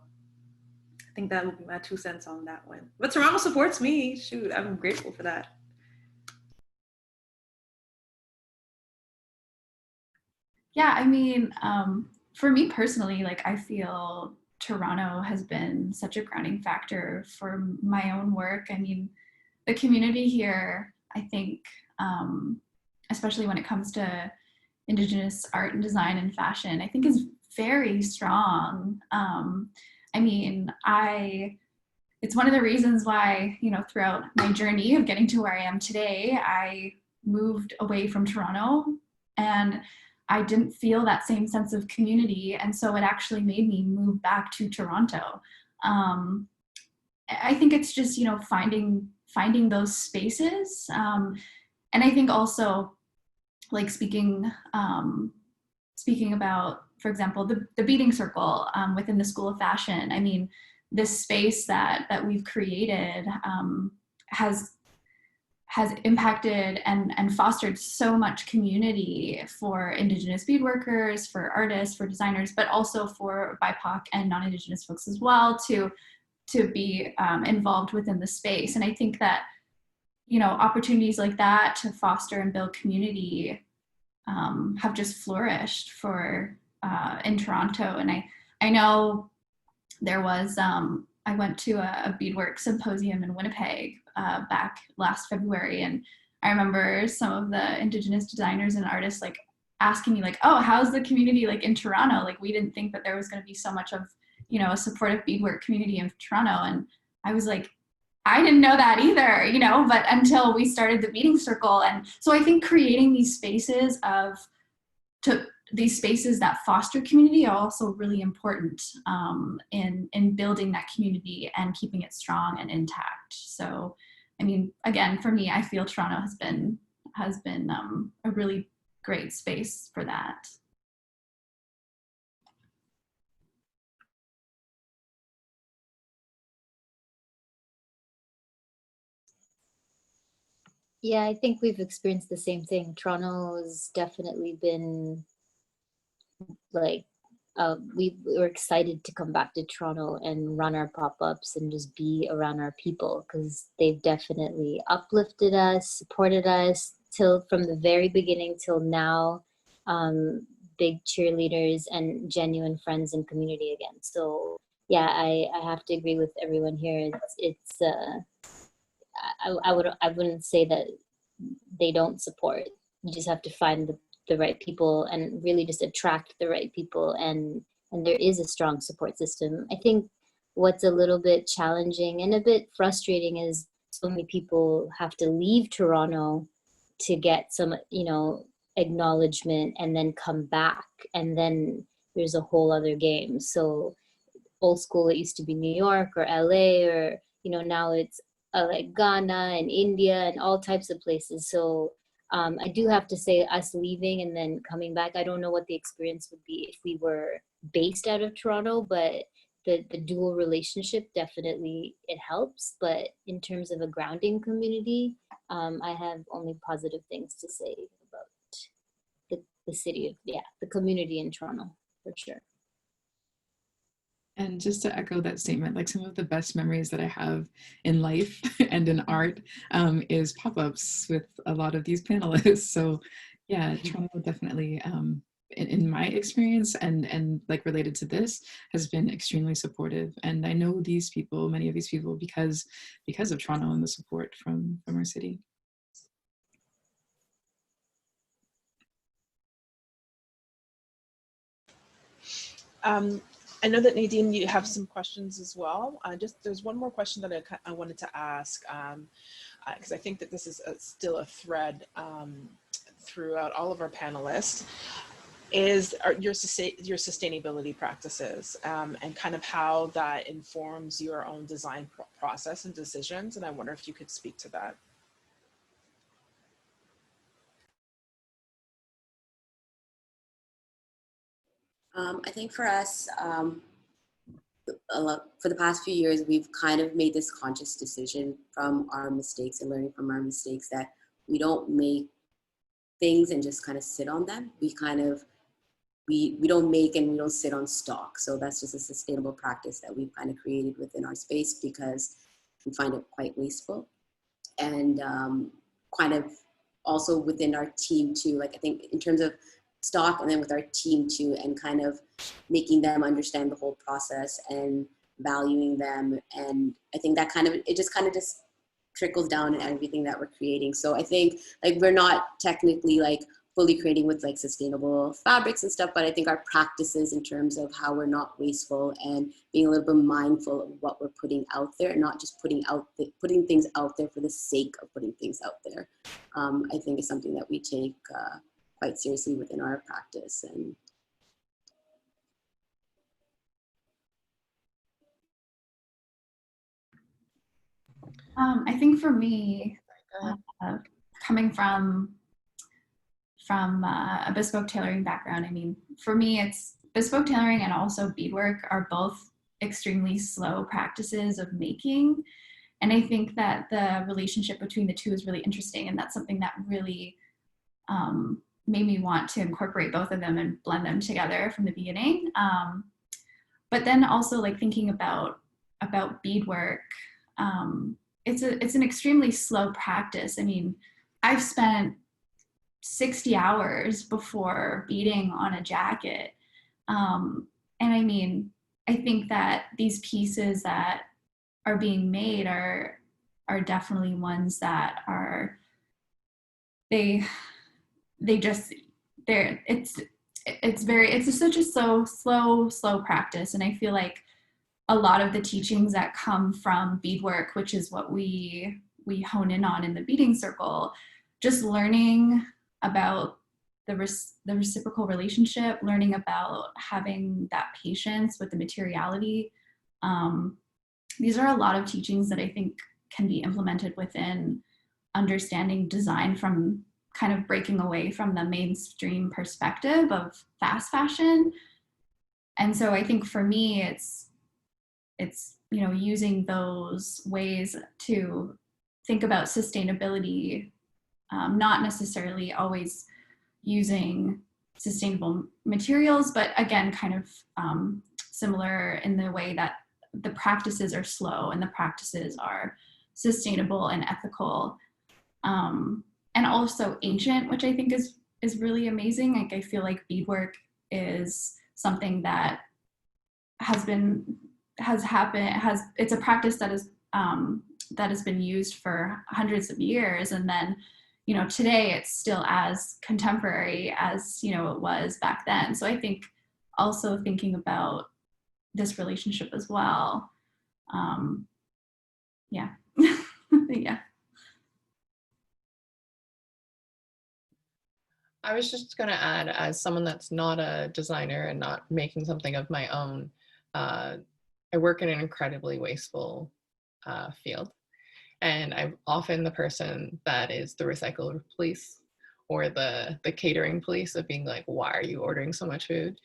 I think that would be my 2 cents on that one. But Toronto supports me. Shoot, I'm grateful for that. Yeah, I mean, for me personally, like I feel Toronto has been such a grounding factor for my own work. I mean, the community here, I think, especially when it comes to Indigenous art and design and fashion, I think is very strong. I mean, it's one of the reasons why, you know, throughout my journey of getting to where I am today, I moved away from Toronto and I didn't feel that same sense of community. And so it actually made me move back to Toronto. I think it's just, you know, finding those spaces. And I think also like speaking about, for example, the Beading Circle within the School of Fashion. I mean, this space that we've created has impacted and fostered so much community for Indigenous beadworkers, for artists, for designers, but also for BIPOC and non-Indigenous folks as well to be involved within the space. And I think that, you know, opportunities like that to foster and build community have just flourished for in Toronto. And I know there was I went to a beadwork symposium in Winnipeg back last February, and I remember some of the Indigenous designers and artists like asking me like, "Oh, how's the community like in Toronto? Like we didn't think that there was going to be so much of, you know, a supportive beadwork community in Toronto." And I was like, I didn't know that either, you know, but until we started the Beading Circle. And so I think creating these spaces these spaces that foster community are also really important in building that community and keeping it strong and intact. So, I mean, again, for me, I feel Toronto has been a really great space for that. Yeah, I think we've experienced the same thing. Toronto's definitely been like, we were excited to come back to Toronto and run our pop-ups and just be around our people because they've definitely uplifted us, supported us from the very beginning till now. Big cheerleaders and genuine friends and community again. So yeah, I have to agree with everyone here. I wouldn't say that they don't support. You just have to find the right people and really just attract the right people, and there is a strong support system. I think what's a little bit challenging and a bit frustrating is so many people have to leave Toronto to get some, you know, acknowledgement and then come back, and then there's a whole other game. So old school, it used to be New York or LA, or, you know, now it's like Ghana and India and all types of places. So I do have to say, us leaving and then coming back, I don't know what the experience would be if we were based out of Toronto, but the dual relationship, definitely it helps. But in terms of a grounding community, I have only positive things to say about the city of, the community in Toronto, for sure. And just to echo that statement, like some of the best memories that I have in life and in art is pop-ups with a lot of these panelists. So yeah, Toronto definitely, in my experience and like related to this, has been extremely supportive. And I know these people, many of these people, because of Toronto and the support from our city. I know that Nadine, you have some questions as well. There's one more question that I wanted to ask, because I think that this is still a thread throughout all of our panelists, is your sustainability practices and kind of how that informs your own design process and decisions. And I wonder if you could speak to that. I think for us, for the past few years, we've kind of made this conscious decision from our mistakes and learning from our mistakes that we don't make things and just kind of sit on them. We don't make and we don't sit on stock. So that's just a sustainable practice that we've kind of created within our space because we find it quite wasteful. And kind of also within our team too, like I think in terms of stock, and then with our team too, and kind of making them understand the whole process and valuing them. And I think that it just trickles down in everything that we're creating. So I think like we're not technically like fully creating with like sustainable fabrics and stuff, but I think our practices in terms of how we're not wasteful and being a little bit mindful of what we're putting out there, and not just putting things out there for the sake of putting things out there, I think is something that we take quite seriously within our practice. And I think for me, coming from a bespoke tailoring background, I mean, for me, it's bespoke tailoring and also beadwork are both extremely slow practices of making. And I think that the relationship between the two is really interesting. And that's something that really made me want to incorporate both of them and blend them together from the beginning. But then also like thinking about beadwork, it's an extremely slow practice. I mean, I've spent 60 hours before beading on a jacket. And I mean, I think that these pieces that are being made are definitely ones that are, it's such a slow practice. And I feel like a lot of the teachings that come from beadwork, which is what we hone in on in the beading circle, just learning about the reciprocal relationship, learning about having that patience with the materiality. These are a lot of teachings that I think can be implemented within understanding design from kind of breaking away from the mainstream perspective of fast fashion. And so I think for me, it's using those ways to think about sustainability, not necessarily always using sustainable materials, but again, kind of similar in the way that the practices are slow and the practices are sustainable and ethical, and also ancient, which I think is really amazing. Like I feel like beadwork is something that it's a practice that has been used for hundreds of years, and then today it's still as contemporary as it was back then. So I think also thinking about this relationship as well. Yeah. Yeah. I was just going to add, as someone that's not a designer and not making something of my own, I work in an incredibly wasteful field. And I'm often the person that is the recycle police or the catering police of being like, why are you ordering so much food?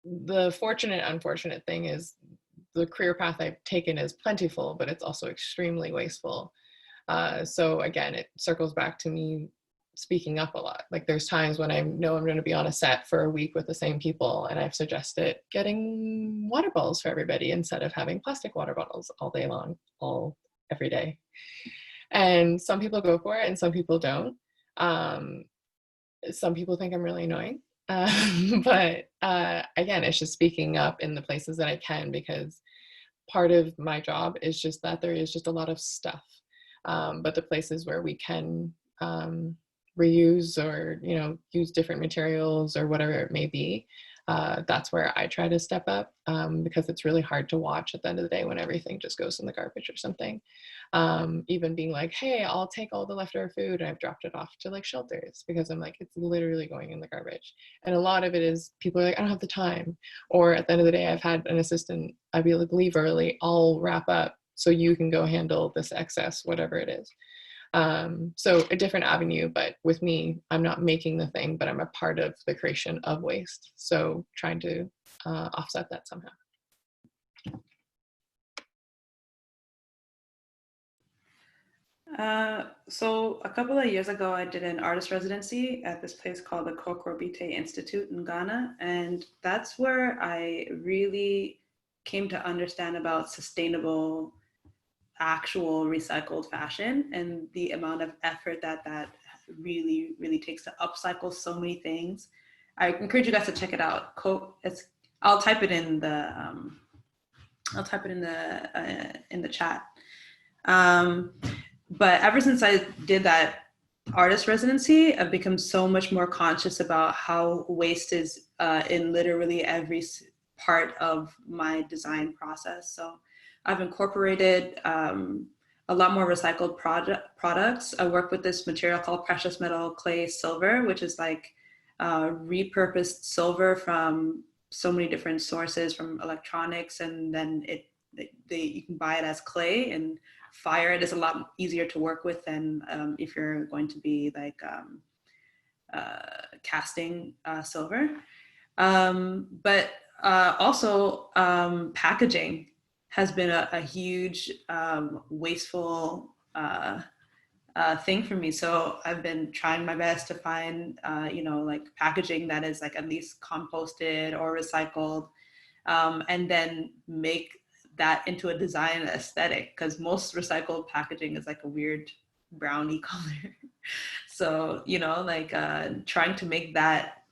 The fortunate, unfortunate thing is the career path I've taken is plentiful, but it's also extremely wasteful. So again, it circles back to me speaking up a lot. Like there's times when I know I'm going to be on a set for a week with the same people, and I've suggested getting water bottles for everybody instead of having plastic water bottles all day long, every day. And some people go for it and some people don't. Some people think I'm really annoying. But again, it's just speaking up in the places that I can, because part of my job is just that there is just a lot of stuff. But the places where we can reuse or use different materials or whatever it may be, that's where I try to step up, because it's really hard to watch at the end of the day when everything just goes in the garbage or something. Even being like, hey, I'll take all the leftover food, and I've dropped it off to like shelters because I'm like, it's literally going in the garbage. And a lot of it is people are like, I don't have the time. Or at the end of the day, I've had an assistant, I'd be like, leave early, I'll wrap up so you can go handle this excess, whatever it is. So a different avenue, but with me, I'm not making the thing, but I'm a part of the creation of waste. So trying to offset that somehow. So a couple of years ago, I did an artist residency at this place called the Courtney Institute in Ghana. And that's where I really came to understand about sustainable, actual recycled fashion and the amount of effort that really, really takes to upcycle so many things. I encourage you guys to check it out. I'll type it in the in the chat. But ever since I did that artist residency, I've become so much more conscious about how waste is in literally every part of my design process. So I've incorporated a lot more recycled products. I work with this material called precious metal clay silver, which is like repurposed silver from so many different sources, from electronics, and then you can buy it as clay and fire it. Is a lot easier to work with than if you're going to be like casting silver. But also packaging has been a huge wasteful thing for me. So I've been trying my best to find, like packaging that is like at least composted or recycled, and then make that into a design aesthetic, because most recycled packaging is like a weird brownie color. So, trying to make that,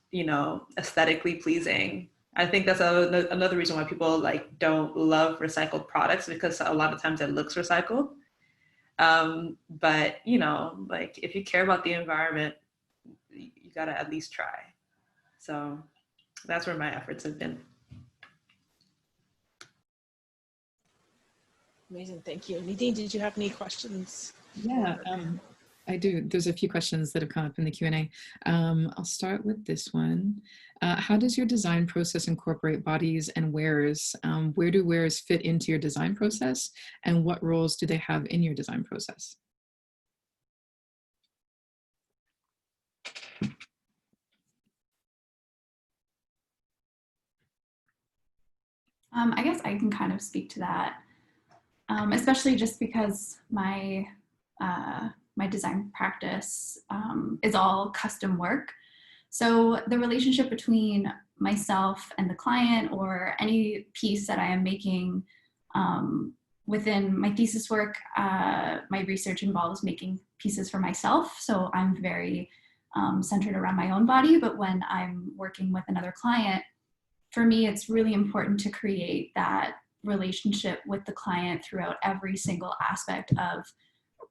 aesthetically pleasing. I think that's another reason why people like don't love recycled products, because a lot of times it looks recycled. But like if you care about the environment, you gotta at least try. So that's where my efforts have been. Amazing, thank you. Nadine, did you have any questions? Yeah, I do. There's a few questions that have come up in the Q&A. I'll start with this one. How does your design process incorporate bodies and wearers? Where do wearers fit into your design process? And what roles do they have in your design process? I guess I can kind of speak to that, especially just because my design practice is all custom work. So the relationship between myself and the client, or any piece that I am making within my thesis work, my research involves making pieces for myself. So I'm very centered around my own body. But when I'm working with another client, for me, it's really important to create that relationship with the client throughout every single aspect of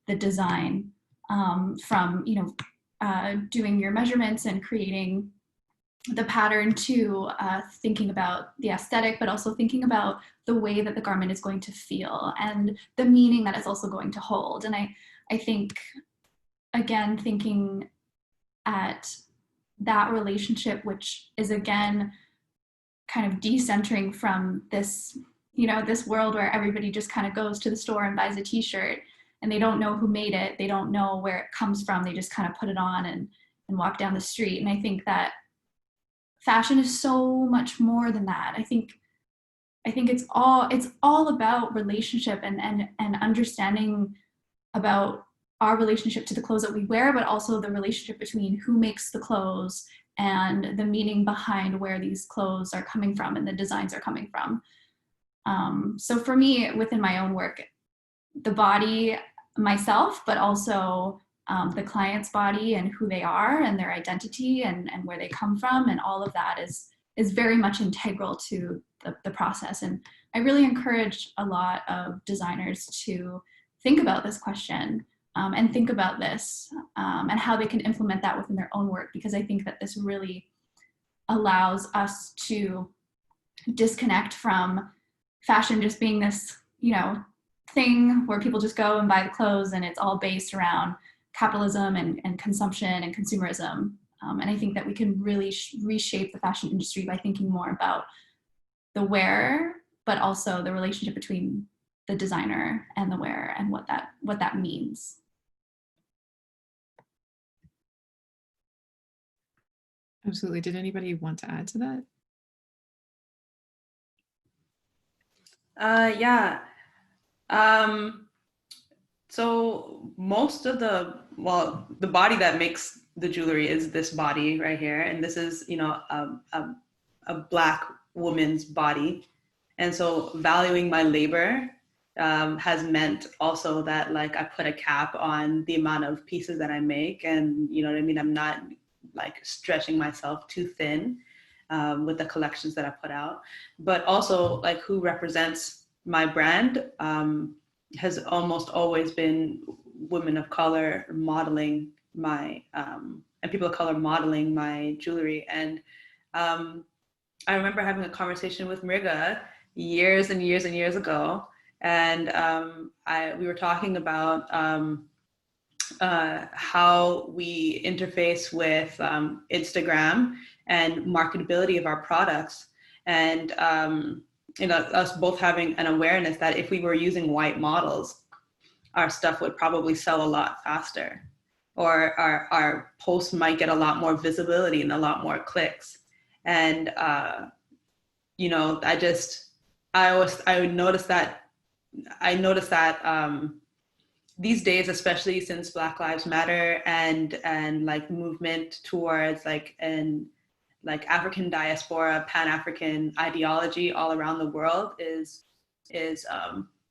the design, from doing your measurements and creating the pattern, to thinking about the aesthetic, but also thinking about the way that the garment is going to feel and the meaning that it's also going to hold. And I think, again, thinking at that relationship, which is again kind of decentering from this, this world where everybody just kind of goes to the store and buys a t-shirt and they don't know who made it. They don't know where it comes from. They just kind of put it on and walk down the street. And I think that fashion is so much more than that. I think it's all about relationship and understanding about our relationship to the clothes that we wear, but also the relationship between who makes the clothes and the meaning behind where these clothes are coming from and the designs are coming from. So for me, within my own work, the body, myself, but also the client's body and who they are and their identity and where they come from, and all of that is very much integral to the process. And I really encourage a lot of designers to think about this question and think about this and how they can implement that within their own work, because I think that this really allows us to disconnect from fashion just being this, thing where people just go and buy the clothes and it's all based around capitalism and consumption and consumerism. And I think that we can really reshape the fashion industry by thinking more about the wearer, but also the relationship between the designer and the wearer and what that means. Absolutely. Did anybody want to add to that? Yeah. So most of the body that makes the jewelry is this body right here. And this is, a Black woman's body. And so valuing my labor has meant also that like I put a cap on the amount of pieces that I make, and you know what I mean, I'm not like stretching myself too thin with the collections that I put out. But also like who represents my brand has almost always been women of color modeling my and people of color modeling my jewelry. And I remember having a conversation with Mriga years and years and years ago, and we were talking about how we interface with Instagram and marketability of our products, and you know, us both having an awareness that if we were using white models, our stuff would probably sell a lot faster, or our posts might get a lot more visibility and a lot more clicks. And you know, I noticed that these days, especially since Black Lives Matter and like movement towards like African diaspora, Pan-African ideology all around the world is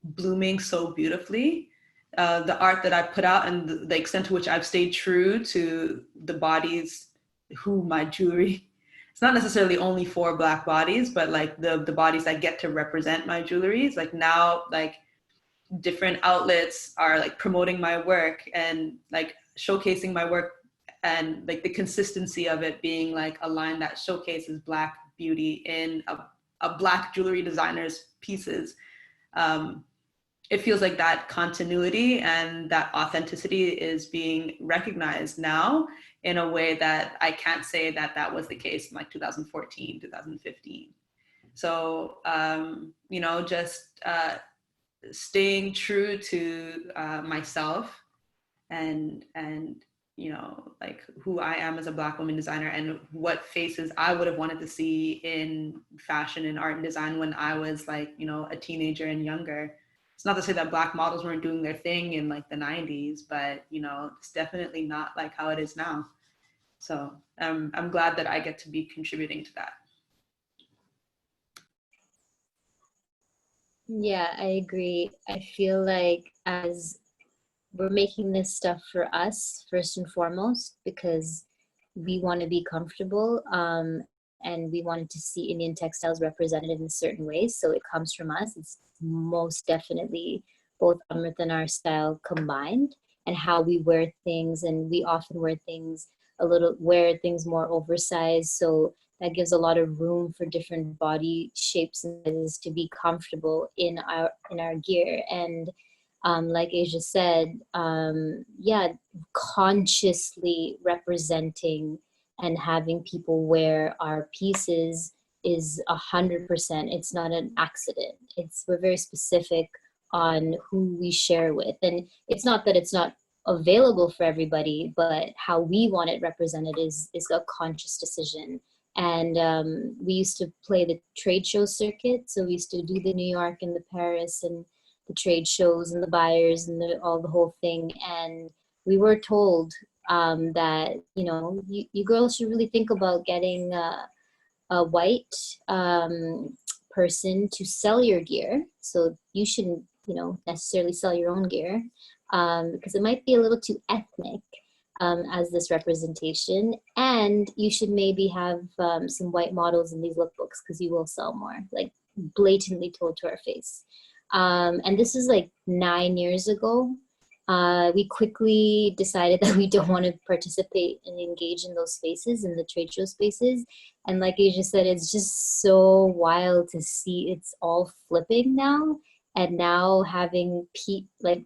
blooming so beautifully. The art that I put out and the extent to which I've stayed true to the bodies who my jewelry, it's not necessarily only for Black bodies, but like the bodies that get to represent my jewelry. It's like now, like different outlets are like promoting my work and like showcasing my work, and like the consistency of it being like a line that showcases Black beauty in a Black jewelry designer's pieces. It feels like that continuity and that authenticity is being recognized now in a way that I can't say that that was the case in like 2014, 2015. So, you know, just staying true to myself and you know, like who I am as a Black woman designer and what faces I would have wanted to see in fashion and art and design when I was like, you know, a teenager and younger. It's not to say that Black models weren't doing their thing in like the 90s, but you know, it's definitely not like how it is now. So I'm glad that I get to be contributing to that. Yeah, I agree. I feel like as we're making this stuff for us first and foremost because we want to be comfortable, and we wanted to see Indian textiles represented in a certain way. So it comes from us. It's most definitely both Amrit and our style combined, and how we wear things. And we often wear things more oversized. So that gives a lot of room for different body shapes and sizes to be comfortable in our gear. And like Asia said, yeah, consciously representing and having people wear our pieces is 100%. It's not an accident. We're very specific on who we share with, and it's not that it's not available for everybody, but how we want it represented is a conscious decision. And we used to play the trade show circuit, so we used to do the New York and the Paris and the trade shows and the buyers and the whole thing. And we were told that, you know, you girls should really think about getting a white person to sell your gear. So you shouldn't, you know, necessarily sell your own gear because it might be a little too ethnic as this representation. And you should maybe have some white models in these lookbooks because you will sell more, like blatantly told to our face. And this is like 9 years ago. We quickly decided that we don't want to participate and engage in those spaces, in the trade show spaces. And like Asia said, it's just so wild to see it's all flipping now. And now having like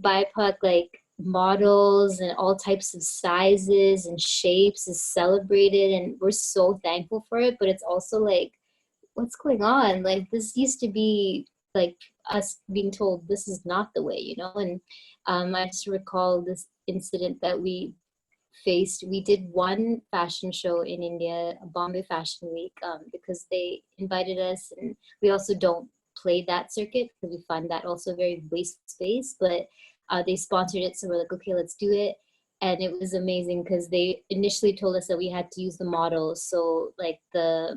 BIPOC like models and all types of sizes and shapes is celebrated, and we're so thankful for it. But it's also like, what's going on? Like, this used to be like us being told this is not the way, you know. And I just recall this incident that we faced. We did one fashion show in India, Bombay Fashion Week, because they invited us, and we also don't play that circuit because we find that also very waste space, but they sponsored it, so we're like, okay, let's do it. And it was amazing because they initially told us that we had to use the models, so like the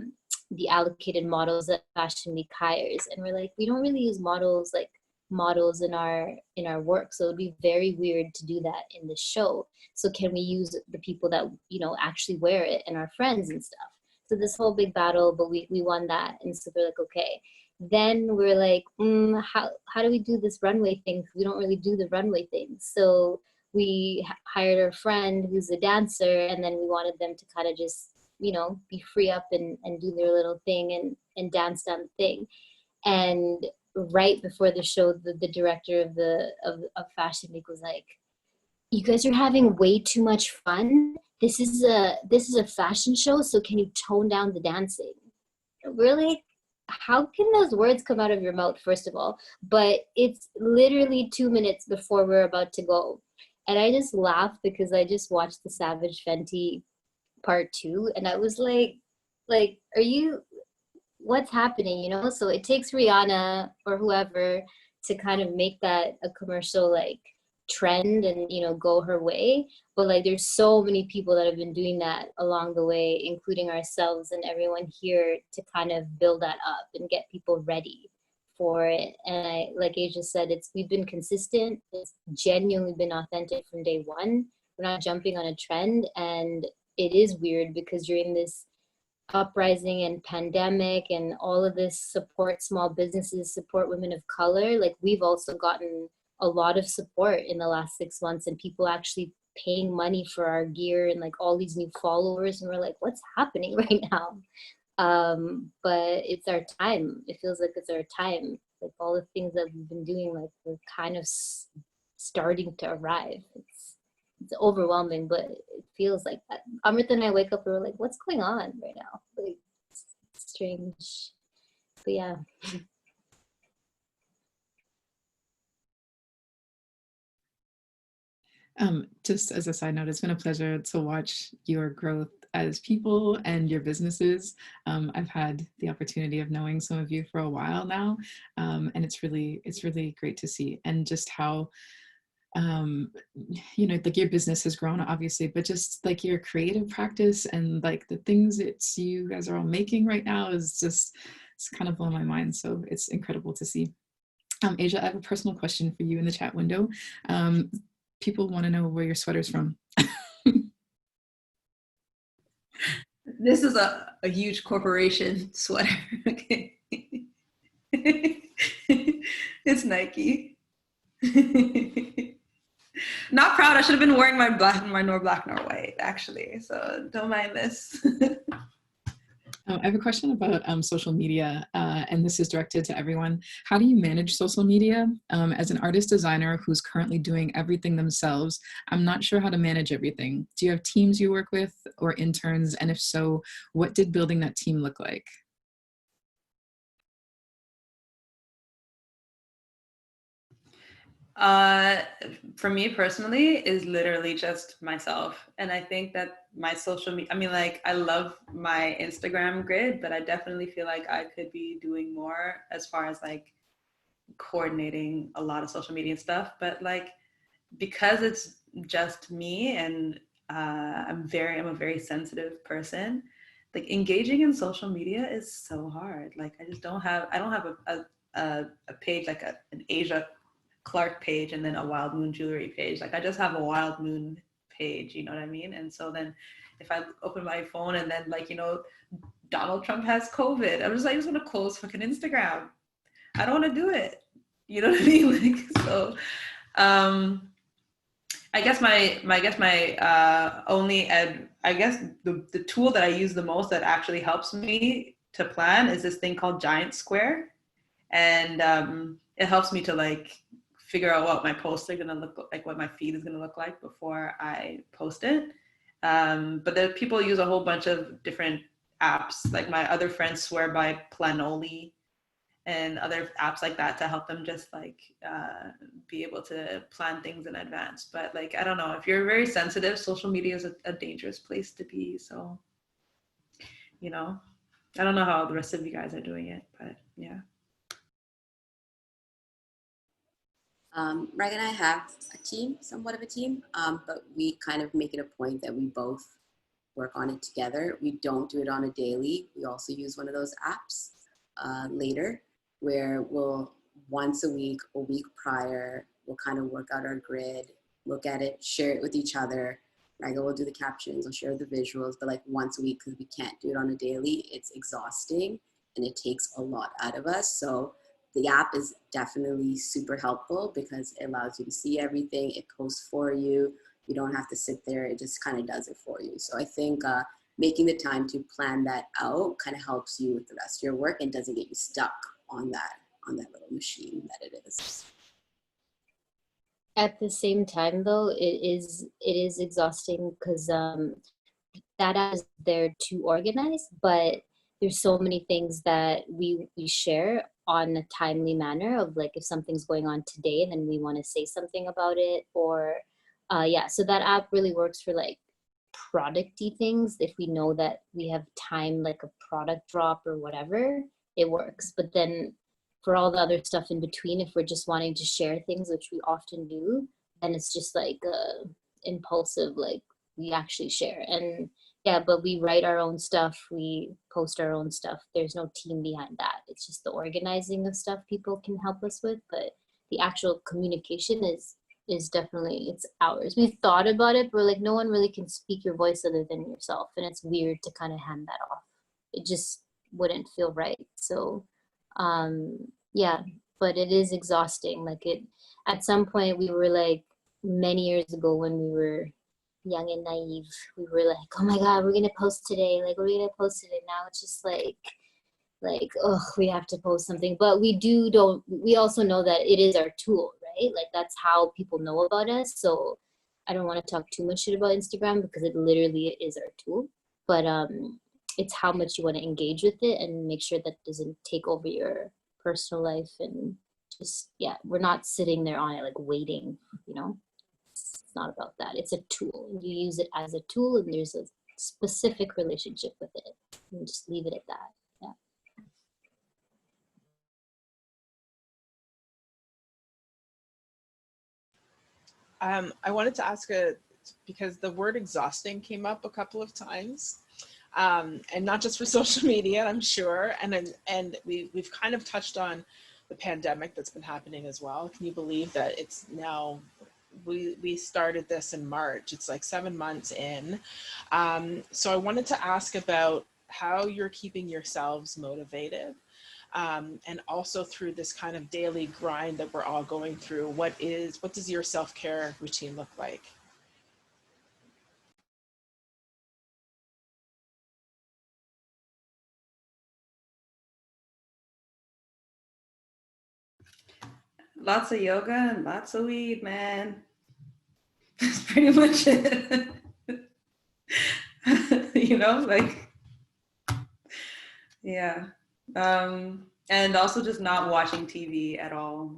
allocated models that Fashion Week hires, and we're like, we don't really use models like models in our work. So it'd be very weird to do that in the show. So can we use the people that, you know, actually wear it and our friends and stuff? So this whole big battle, but we won that. And so they're like, okay. Then we're like, how do we do this runway thing? We don't really do the runway thing. So we hired our friend who's a dancer, and then we wanted them to kind of just, you know, be free up and do their little thing and dance down the thing. And right before the show, the director of Fashion Week was like, you guys are having way too much fun. This is a fashion show, so can you tone down the dancing? Really? How can those words come out of your mouth, first of all? But it's literally 2 minutes before we're about to go. And I just laughed because I just watched the Savage Fenty part 2, and I was like, are you, what's happening, you know? So it takes Rihanna or whoever to kind of make that a commercial like trend and, you know, go her way. But like there's so many people that have been doing that along the way, including ourselves and everyone here, to kind of build that up and get people ready for it. And I, like Asia said, we've been consistent. It's genuinely been authentic from day one. We're not jumping on a trend. And it is weird because during this uprising and pandemic and all of this support small businesses, support women of color, like we've also gotten a lot of support in the last 6 months, and people actually paying money for our gear and like all these new followers, and we're like, what's happening right now? But it's our time. It feels like it's our time. Like all the things that we've been doing, like we're kind of starting to arrive. It's overwhelming, but it feels like that. Amrit and I wake up and we're like, what's going on right now? Like, it's strange. But yeah. Just as a side note, it's been a pleasure to watch your growth as people and your businesses. I've had the opportunity of knowing some of you for a while now, and it's really great to see, and just how you know, like your business has grown obviously, but just like your creative practice and like the things that you guys are all making right now is just, it's kind of blown my mind. So it's incredible to see. Asia, I have a personal question for you in the chat window. People want to know where your sweater's from. This is a huge corporation sweater. Okay. It's Nike. Not proud. I should have been wearing my NorBlack, NorWhite, actually. So don't mind this. I have a question about social media, and this is directed to everyone. How do you manage social media? As an artist designer who's currently doing everything themselves, I'm not sure how to manage everything. Do you have teams you work with or interns? And if so, what did building that team look like? For me personally, is literally just myself. And I think that my social media, I mean, like, I love my Instagram grid, but I definitely feel like I could be doing more as far as like coordinating a lot of social media stuff. But like, because it's just me and I'm a very sensitive person, like engaging in social media is so hard. Like I don't have a page like an Asia Clarke page and then a Wild Moon jewelry page. Like I just have a Wild Moon page, you know what I mean? And so then if I open my phone and then like, you know, Donald Trump has COVID, I'm just like, I just want to close fucking Instagram. I don't want to do it. You know what I mean? Like, so, I guess the tool that I use the most that actually helps me to plan is this thing called Giant Square. And it helps me to like figure out what my posts are going to look like, what my feed is going to look like before I post it. But then people use a whole bunch of different apps. Like my other friends swear by Planoly and other apps like that to help them just like be able to plan things in advance. But like, I don't know, if you're very sensitive, social media is a dangerous place to be. So, you know, I don't know how the rest of you guys are doing it, but yeah. Mriga and I have a team, somewhat of a team, but we kind of make it a point that we both work on it together. We don't do it on a daily. We also use one of those apps later where we'll once a week prior, we'll kind of work out our grid, look at it, share it with each other. Mriga will do the captions, I'll share the visuals, but like once a week, because we can't do it on a daily, it's exhausting and it takes a lot out of us. So the app is definitely super helpful because it allows you to see everything, it posts for you, you don't have to sit there, it just kind of does it for you. So I think making the time to plan that out kind of helps you with the rest of your work and doesn't get you stuck on that little machine that it is. At the same time, though, it is exhausting because that app is there to organize, but there's so many things that we share on a timely manner of like if something's going on today and then we want to say something about it, or yeah, so that app really works for like producty things. If we know that we have time, like a product drop or whatever, it works. But then for all the other stuff in between, if we're just wanting to share things, which we often do, then it's just like impulsive, like we actually share. And yeah, but we write our own stuff, we post our own stuff. There's no team behind that. It's just the organizing of stuff people can help us with, but the actual communication is definitely, it's ours. We've thought about it, but like no one really can speak your voice other than yourself, and it's weird to kind of hand that off. It just wouldn't feel right. So yeah, but it is exhausting. Like it, at some point we were like, many years ago when we were young and naive, we were like, oh my God, we're gonna post today. Like, we're gonna post today. Now it's just like, oh, we have to post something. But we also know that it is our tool, right? Like that's how people know about us. So I don't want to talk too much shit about Instagram because it literally is our tool. But it's how much you want to engage with it and make sure that doesn't take over your personal life. And just, yeah, we're not sitting there on it like waiting, you know? It's not about that. It's a tool. You use it as a tool and there's a specific relationship with it. And just leave it at that. Yeah. I wanted to ask because the word exhausting came up a couple of times, and not just for social media, I'm sure. And we've kind of touched on the pandemic that's been happening as well. Can you believe that it's now, we started this in March, it's like 7 months in. So I wanted to ask about how you're keeping yourselves motivated. And also through this kind of daily grind that we're all going through, what does your self-care routine look like? Lots of yoga and lots of weed, man. That's pretty much it. You know, like, yeah. And also just not watching TV at all,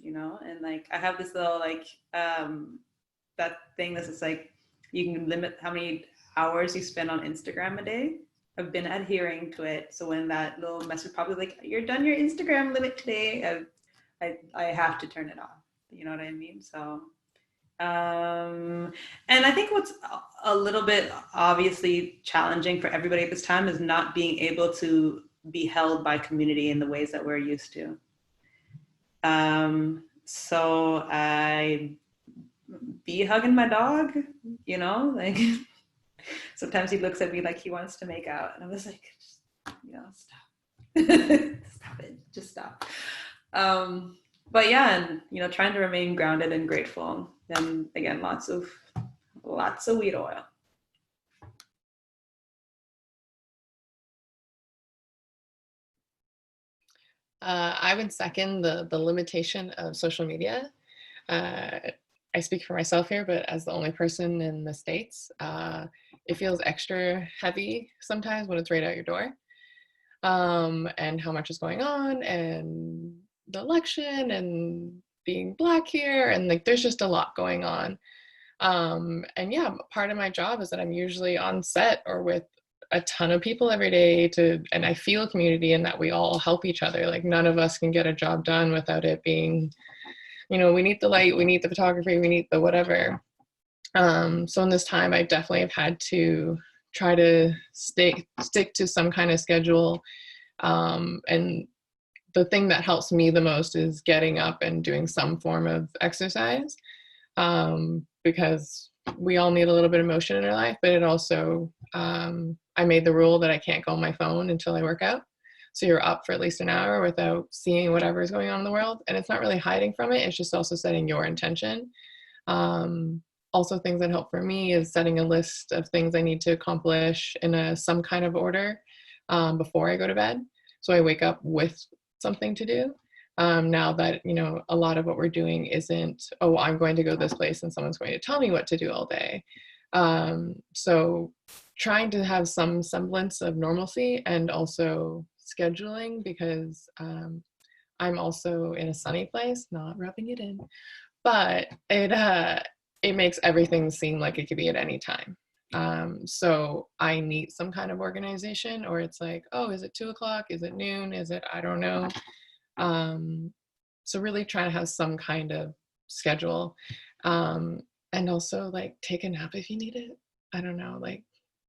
you know? And like, I have this little like, that thing that's just like, you can limit how many hours you spend on Instagram a day. I've been adhering to it. So when that little message probably like, you're done your Instagram limit today, I have to turn it off. You know what I mean? So, and I think what's a little bit obviously challenging for everybody at this time is not being able to be held by community in the ways that we're used to. So I be hugging my dog, you know, like sometimes he looks at me like he wants to make out and I'm just like, you know, stop. Stop it, just stop. But yeah, and you know, trying to remain grounded and grateful. And again, lots of weed oil. I would second the limitation of social media. I speak for myself here, but as the only person in the States, it feels extra heavy sometimes when it's right out your door. And how much is going on, and the election, and being Black here, and like there's just a lot going on. And yeah, part of my job is that I'm usually on set or with a ton of people every day and I feel community and that we all help each other. Like none of us can get a job done without it being, you know, we need the light, we need the photography, we need the whatever. So in this time, I definitely have had to try to stick to some kind of schedule. And the thing that helps me the most is getting up and doing some form of exercise, because we all need a little bit of motion in our life, but it also, I made the rule that I can't go on my phone until I work out. So you're up for at least an hour without seeing whatever is going on in the world. And it's not really hiding from it. It's just also setting your intention. Also, things that help for me is setting a list of things I need to accomplish in some kind of order before I go to bed. So I wake up with something to do. Now that, you know, a lot of what we're doing isn't, oh, I'm going to go this place and someone's going to tell me what to do all day. So trying to have some semblance of normalcy and also scheduling, because I'm also in a sunny place, not rubbing it in, but it makes everything seem like it could be at any time. So I need some kind of organization, or it's like, oh, is it 2 o'clock? Is it noon? Is it, I don't know. So really trying to have some kind of schedule, and also like take a nap if you need it. I don't know, like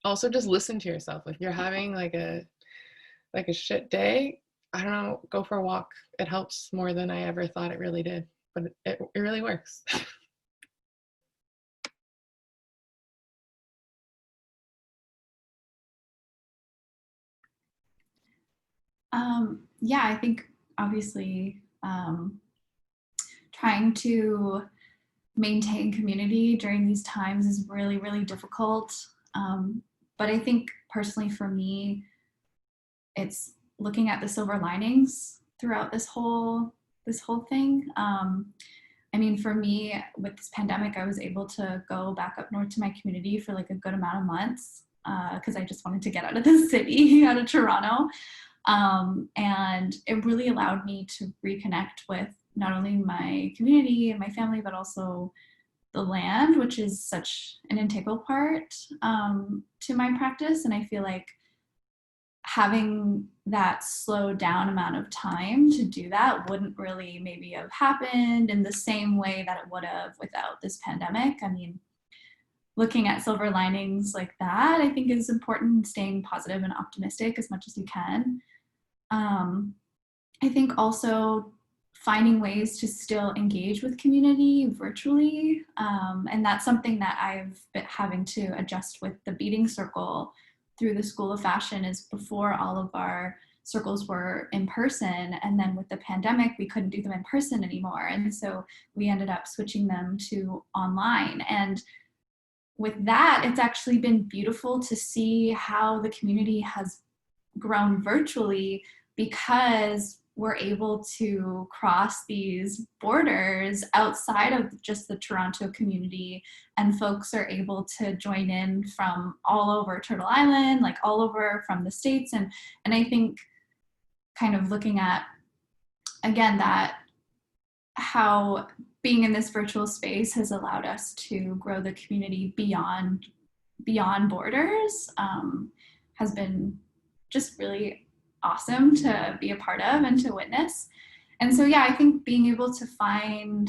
also just listen to yourself. If you're having like a shit day, I don't know, go for a walk. It helps more than I ever thought it really did, but it really works. Yeah, I think obviously trying to maintain community during these times is really, really difficult. But I think personally for me, it's looking at the silver linings throughout this whole thing. I mean, for me, with this pandemic, I was able to go back up north to my community for like a good amount of months because I just wanted to get out of the city, out of Toronto. And it really allowed me to reconnect with not only my community and my family, but also the land, which is such an integral part to my practice. And I feel like having that slowed down amount of time to do that wouldn't really maybe have happened in the same way that it would have without this pandemic. I mean, looking at silver linings like that, I think is important, staying positive and optimistic as much as you can. I think also finding ways to still engage with community virtually. And that's something that I've been having to adjust with the Beading Circle through the School of Fashion. Is before all of our circles were in person, and then with the pandemic, we couldn't do them in person anymore. And so we ended up switching them to online. And with that, it's actually been beautiful to see how the community has grown virtually, because we're able to cross these borders outside of just the Toronto community, and folks are able to join in from all over Turtle Island, like all over from the States. And I think kind of looking at, again, that how being in this virtual space has allowed us to grow the community beyond borders has been just really awesome to be a part of and to witness. And so, yeah, I think being able to find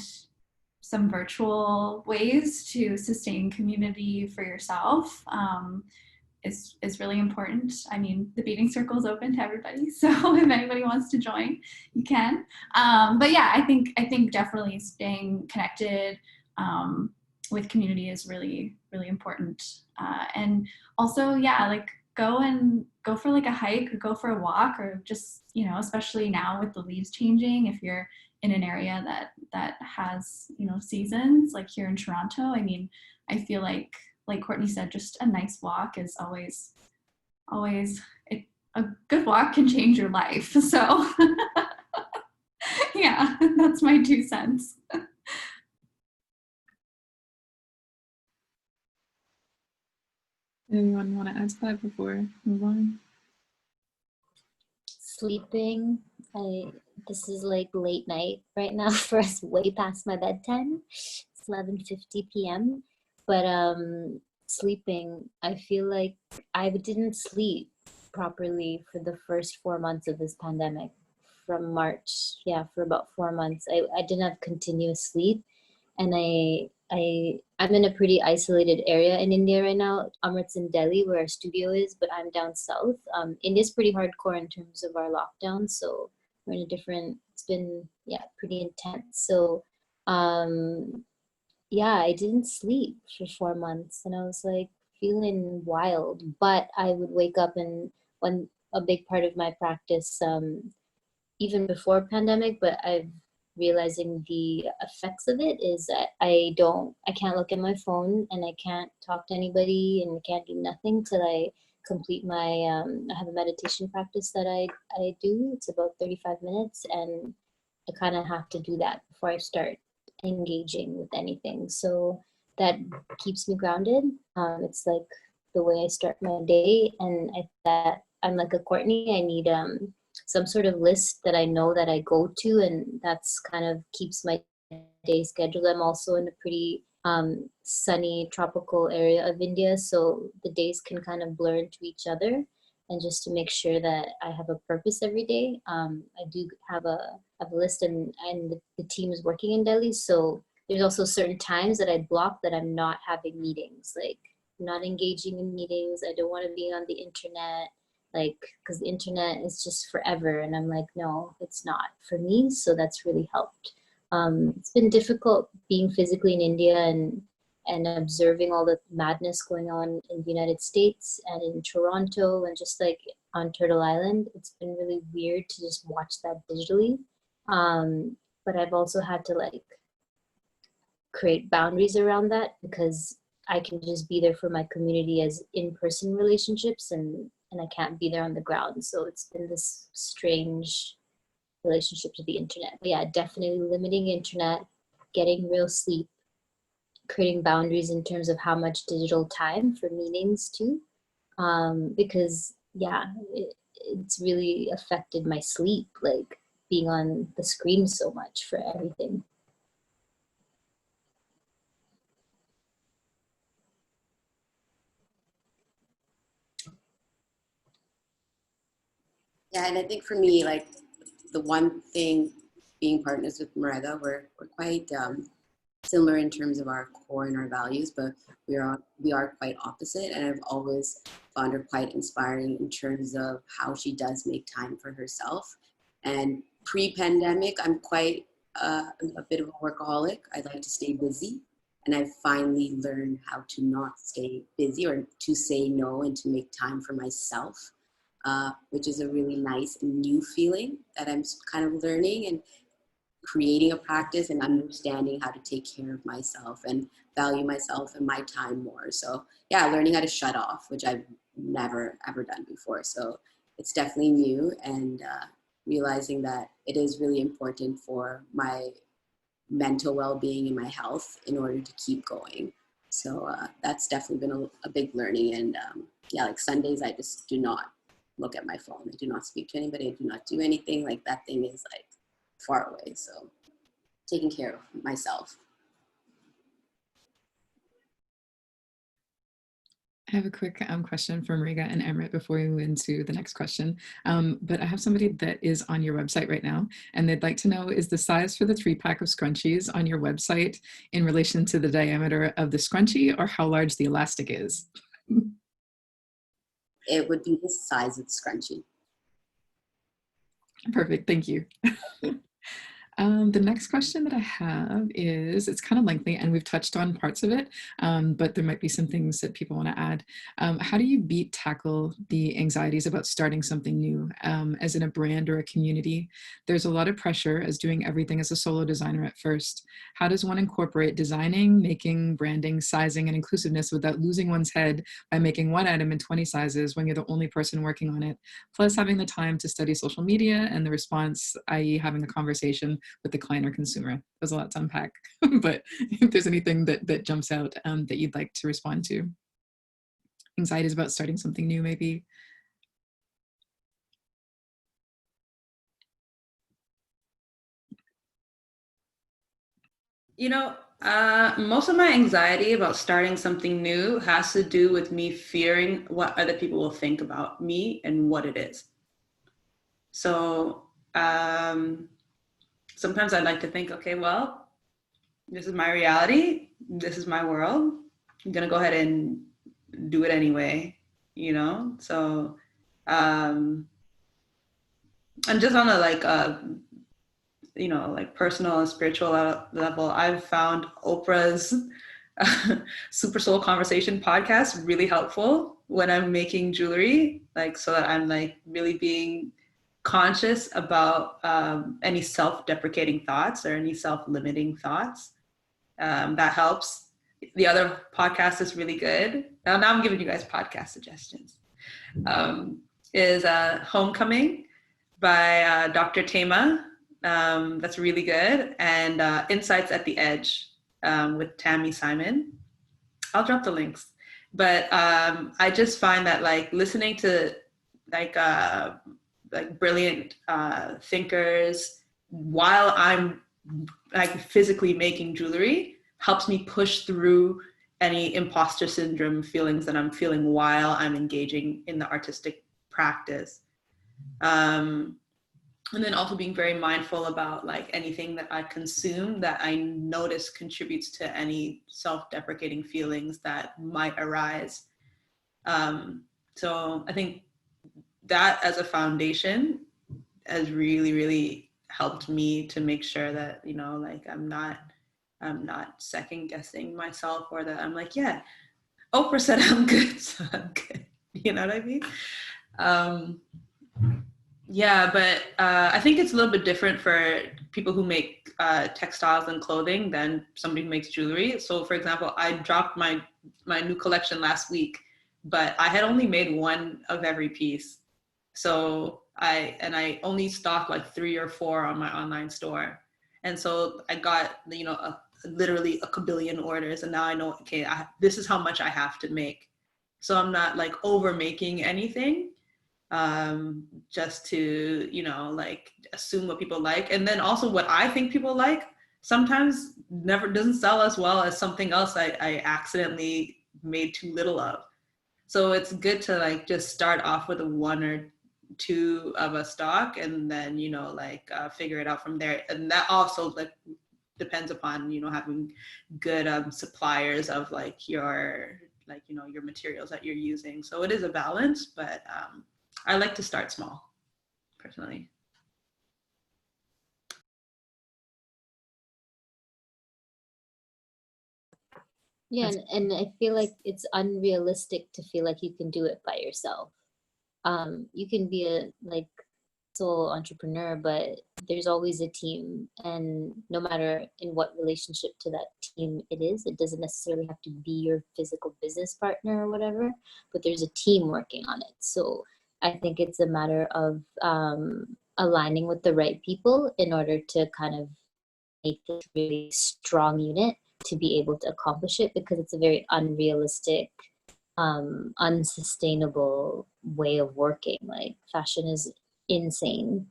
some virtual ways to sustain community for yourself is really important. I mean, the Beading Circle is open to everybody, so if anybody wants to join, you can. But yeah, I think definitely staying connected with community is really, really important. And also, yeah, like go for like a hike or go for a walk, or just, you know, especially now with the leaves changing, if you're in an area that has, you know, seasons, like here in Toronto. I mean, I feel like Courtney said, just a nice walk is always a good walk can change your life. So yeah, that's my 2 cents. Anyone want to add to that before we move on? Sleeping. This is like late night right now for us, way past my bedtime. It's 11:50 p.m. But sleeping, I feel like I didn't sleep properly for the first 4 months of this pandemic. From March, yeah, for about 4 months, I didn't have continuous sleep, and I'm in a pretty isolated area in India right now. Amrit's in Delhi, where our studio is, but I'm down south. India's pretty hardcore in terms of our lockdown, so we're in a different, it's been, yeah, pretty intense. So, yeah, I didn't sleep for 4 months and I was like feeling wild, but I would wake up and when a big part of my practice, even before pandemic, but I've realizing the effects of it is that I can't look at my phone and I can't talk to anybody and I can't do nothing till I complete my, I have a meditation practice that I do. It's about 35 minutes and I kind of have to do that before I start engaging with anything. So that keeps me grounded. It's like the way I start my day, and that I'm like a Courtney. I need some sort of list that I know that I go to, and that's kind of keeps my day scheduled. I'm also in a pretty sunny tropical area of India, so the days can kind of blur into each other. And just to make sure that I have a purpose every day, I do have a list, and the team is working in Delhi. So there's also certain times that I block that I'm not having meetings, like not engaging in meetings. I don't want to be on the internet, like, because the internet is just forever. And I'm like, no, it's not for me. So that's really helped. It's been difficult being physically in India and observing all the madness going on in the United States and in Toronto and just like on Turtle Island. It's been really weird to just watch that digitally. But I've also had to like create boundaries around that because I can just be there for my community as in-person relationships and I can't be there on the ground. So it's been this strange relationship to the internet. But yeah, definitely limiting internet, getting real sleep, creating boundaries in terms of how much digital time for meetings too, because yeah, it's really affected my sleep, like being on the screen so much for everything. Yeah, and I think for me, like the one thing being partners with Mriga, we're quite similar in terms of our core and our values, but we are quite opposite. And I've always found her quite inspiring in terms of how she does make time for herself. And pre-pandemic, I'm quite a bit of a workaholic. I like to stay busy. And I've finally learned how to not stay busy or to say no and to make time for myself, which is a really nice and new feeling that I'm kind of learning and creating a practice and understanding how to take care of myself and value myself and my time more. So yeah, learning how to shut off, which I've never ever done before. So it's definitely new, and realizing that it is really important for my mental well-being and my health in order to keep going. So that's definitely been a big learning. And yeah, like Sundays, I just do not look at my phone. I do not speak to anybody. I do not do anything. Like that thing is like far away. So taking care of myself. I have a quick question for Mriga and Amrit before we move into the next question. But I have somebody that is on your website right now, and they'd like to know, is the size for the 3-pack of scrunchies on your website in relation to the diameter of the scrunchie, or how large the elastic is? It would be the size of the scrunchie. Perfect, thank you. The next question that I have is, it's kind of lengthy and we've touched on parts of it, but there might be some things that people want to add. How do you tackle the anxieties about starting something new, as in a brand or a community? There's a lot of pressure as doing everything as a solo designer at first. How does one incorporate designing, making, branding, sizing, and inclusiveness without losing one's head by making one item in 20 sizes when you're the only person working on it, plus having the time to study social media and the response, i.e. having a conversation with the client or consumer? There's a lot to unpack, but if there's anything that jumps out that you'd like to respond to. Anxieties about starting something new, maybe. You know, most of my anxiety about starting something new has to do with me fearing what other people will think about me and what it is. So sometimes I like to think, okay, well, this is my reality. This is my world. I'm going to go ahead and do it anyway, you know? So I and just on a like like personal and spiritual level, I've found Oprah's Super Soul Conversation podcast really helpful when I'm making jewelry, like so that I'm like really being conscious about any self-deprecating thoughts or any self-limiting thoughts. That helps. The other podcast is really good. Now I'm giving you guys podcast suggestions. Is Homecoming by Dr. Tema. That's really good. And Insights at the Edge with Tammy Simon. I'll drop the links. But I just find that like listening to like brilliant thinkers while I'm like physically making jewelry helps me push through any imposter syndrome feelings that I'm feeling while I'm engaging in the artistic practice. And then also being very mindful about like anything that I consume that I notice contributes to any self-deprecating feelings that might arise. So I think that as a foundation has really, really helped me to make sure that, you know, like I'm not second guessing myself, or that I'm like, yeah, Oprah said I'm good, so I'm good. You know what I mean? Yeah, but I think it's a little bit different for people who make textiles and clothing than somebody who makes jewelry. So for example, I dropped my new collection last week, but I had only made one of every piece. So I only stocked like 3 or 4 on my online store. And so I got, you know, literally a kabillion orders, and now I know, okay, this is how much I have to make. So I'm not like over making anything, just to, you know, like assume what people like. And then also what I think people like sometimes never doesn't sell as well as something else I accidentally made too little of. So it's good to like just start off with a 1 or 2 of a stock, and then, you know, like figure it out from there. And that also like depends upon, you know, having good suppliers of like your, like, you know, your materials that you're using. So it is a balance, but I like to start small, personally. Yeah, and I feel like it's unrealistic to feel like you can do it by yourself. You can be a like sole entrepreneur, but there's always a team, and no matter in what relationship to that team it is, it doesn't necessarily have to be your physical business partner or whatever, but there's a team working on it. So I think it's a matter of aligning with the right people in order to kind of make this really strong unit to be able to accomplish it, because it's a very unrealistic, unsustainable way of working. Like fashion is insane,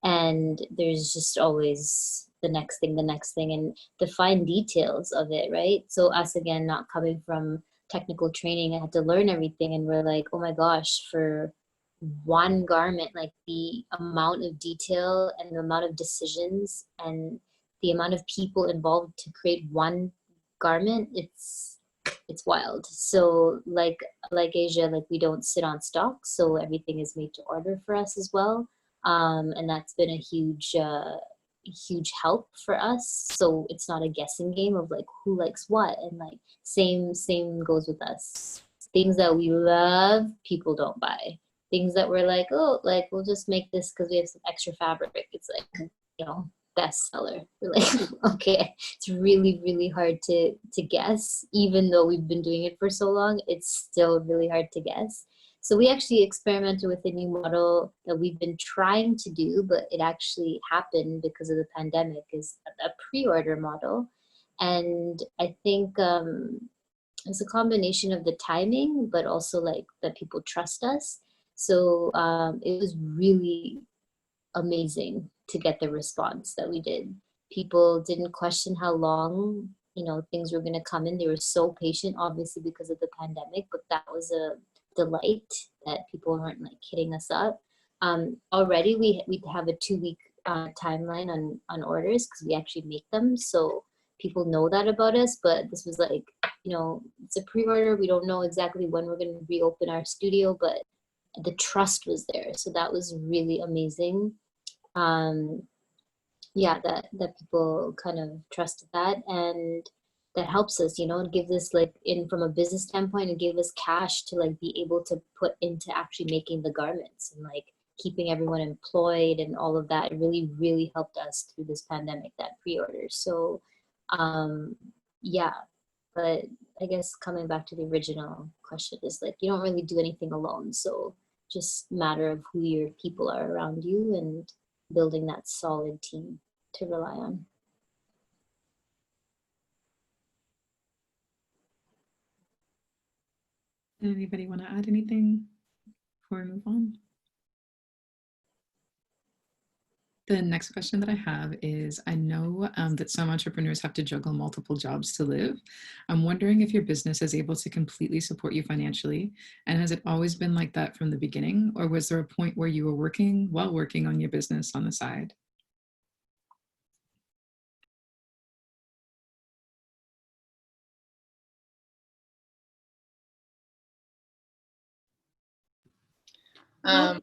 and there's just always the next thing, and the fine details of it, right? So us, again, not coming from technical training, I had to learn everything, and we're like, oh my gosh, for one garment, like the amount of detail and the amount of decisions and the amount of people involved to create one garment, it's wild. So like Asia, like we don't sit on stock, so everything is made to order for us as well, and that's been a huge help for us. So it's not a guessing game of like who likes what, and like same goes with us. Things that we love, people don't buy. Things that we're like, oh, like we'll just make this because we have some extra fabric, it's like, you know, bestseller. We're like, okay, it's really, really hard to guess. Even though we've been doing it for so long, it's still really hard to guess. So we actually experimented with a new model that we've been trying to do, but it actually happened because of the pandemic, is a pre-order model. And I think it's a combination of the timing, but also like that people trust us. So it was really amazing to get the response that we did. People didn't question how long, you know, things were going to come in. They were so patient, obviously because of the pandemic, but that was a delight that people weren't like hitting us up. Already we have a 2-week timeline on orders because we actually make them, so people know that about us. But this was like, you know, it's a pre-order. We don't know exactly when we're going to reopen our studio, but the trust was there, so that was really amazing. yeah, that people kind of trusted that, and that helps us, you know, it gives us like from a business standpoint, it gives us cash to like be able to put into actually making the garments and like keeping everyone employed and all of that. It really, really helped us through this pandemic, that pre-order. So yeah, but I guess coming back to the original question is like, you don't really do anything alone. So just matter of who your people are around you and building that solid team to rely on. Anybody want to add anything before we move on? The next question that I have is, I know that some entrepreneurs have to juggle multiple jobs to live. I'm wondering if your business is able to completely support you financially, and has it always been like that from the beginning, or was there a point where you were working on your business on the side? Um,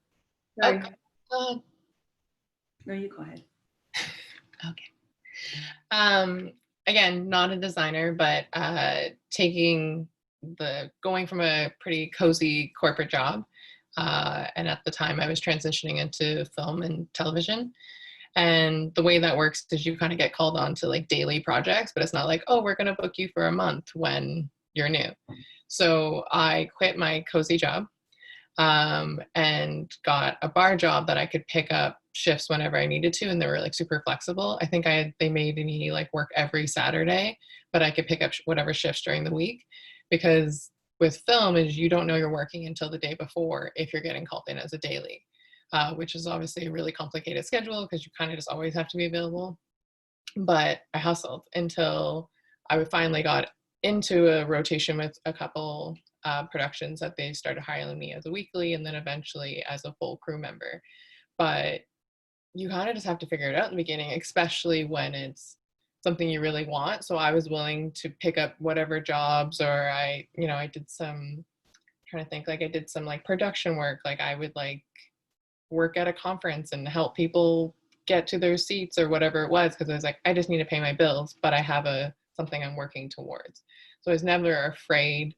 Sorry. No, you go ahead. Okay. Again, not a designer, but going from a pretty cozy corporate job, and at the time I was transitioning into film and television. And the way that works is you kind of get called on to like daily projects, but it's not like, oh, we're going to book you for a month when you're new. So I quit my cozy job and got a bar job that I could pick up shifts whenever I needed to, and they were like super flexible. I think they made me like work every Saturday, but I could pick up whatever shifts during the week, because with film is you don't know you're working until the day before if you're getting called in as a daily, which is obviously a really complicated schedule because you kind of just always have to be available. But I hustled until I finally got into a rotation with a couple productions that they started hiring me as a weekly and then eventually as a full crew member. But you kind of just have to figure it out in the beginning, especially when it's something you really want. So I was willing to pick up whatever jobs, or I did some, trying to think, like I did some like production work. Like I would like work at a conference and help people get to their seats or whatever it was, because I was like, I just need to pay my bills, but I have something I'm working towards. So I was never afraid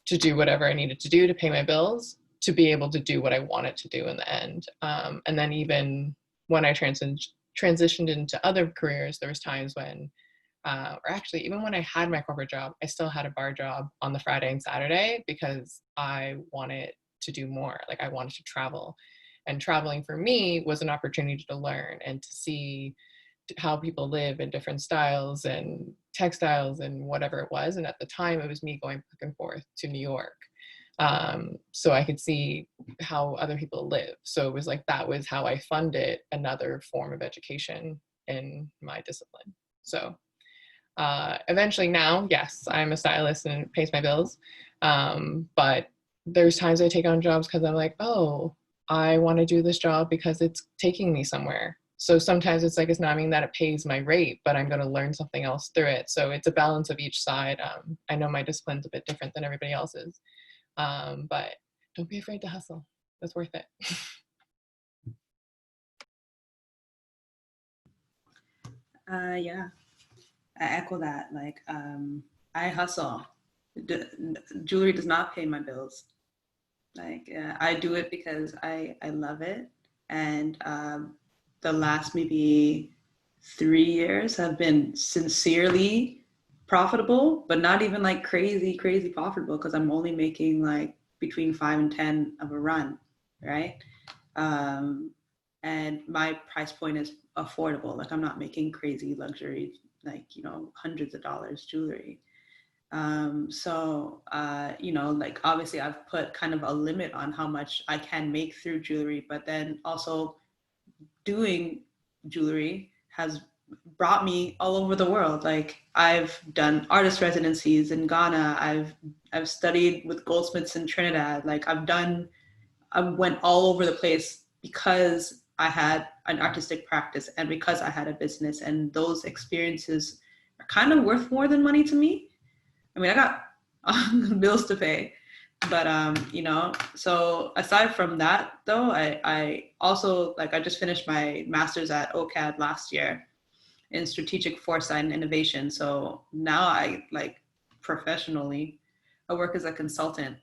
to do whatever I needed to do to pay my bills, to be able to do what I wanted to do in the end. And then even when I transitioned into other careers, there was times when, or actually even when I had my corporate job, I still had a bar job on the Friday and Saturday because I wanted to do more. Like I wanted to travel, and traveling for me was an opportunity to learn and to see how people live in different styles and textiles and whatever it was. And at the time it was me going back and forth to New York. So I could see how other people live. So it was like, that was how I funded another form of education in my discipline. So eventually now, yes, I'm a stylist and it pays my bills. But there's times I take on jobs because I'm like, oh, I want to do this job because it's taking me somewhere. So sometimes it's like, it's not mean that it pays my rate, but I'm going to learn something else through it. So it's a balance of each side. I know my discipline's a bit different than everybody else's, but don't be afraid to hustle. It's worth it. Yeah, I echo that. Like, I hustle. Jewelry does not pay my bills. Like, I do it because I love it. And the last maybe 3 years have been sincerely profitable, but not even like crazy profitable, because I'm only making like between 5 and 10 of a run, right? And my price point is affordable. Like I'm not making crazy luxury, like, hundreds of dollars jewelry. So, like obviously I've put kind of a limit on how much I can make through jewelry, but then also doing jewelry has brought me all over the world. Like I've done artist residencies in Ghana. I've studied with goldsmiths in Trinidad. Like I went all over the place because I had an artistic practice and because I had a business, and those experiences are kind of worth more than money to me. I mean, I got bills to pay, But you know, so aside from that though, I also, like, I just finished my master's at OCAD last year in strategic foresight and innovation. So now I, like, professionally, I work as a consultant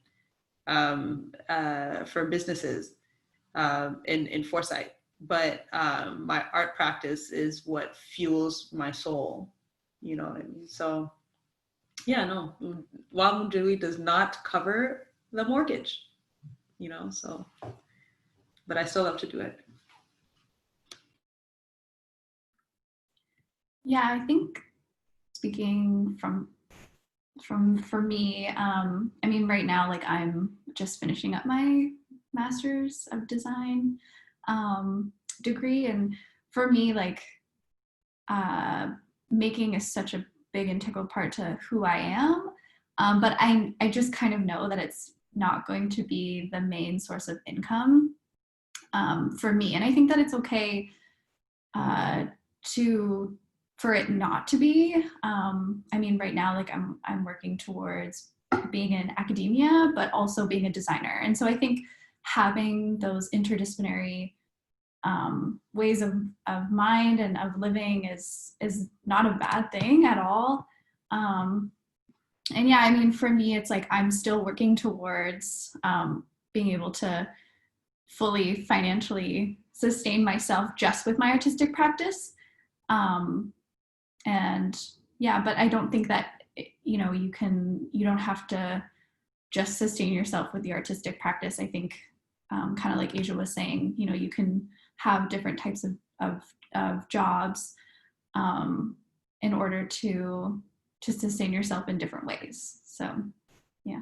for businesses in foresight. But my art practice is what fuels my soul. You know what I mean? So yeah, no, Wild Moon Jewelry does not cover the mortgage, you know, so, but I still love to do it. Yeah, I think speaking from for me, I mean, right now, like I'm just finishing up my master's of design degree, and for me, like making is such a big integral part to who I am. But I just kind of know that it's not going to be the main source of income for me, and I think that it's okay for it not to be. I mean, right now, like I'm working towards being in academia, but also being a designer. And so I think having those interdisciplinary ways of mind and of living is not a bad thing at all. And yeah, I mean, for me, it's like I'm still working towards being able to fully financially sustain myself just with my artistic practice. And yeah, but I don't think that, you know, you don't have to just sustain yourself with the artistic practice. I think kind of like Asia was saying, you know, you can have different types of jobs in order to sustain yourself in different ways. So yeah.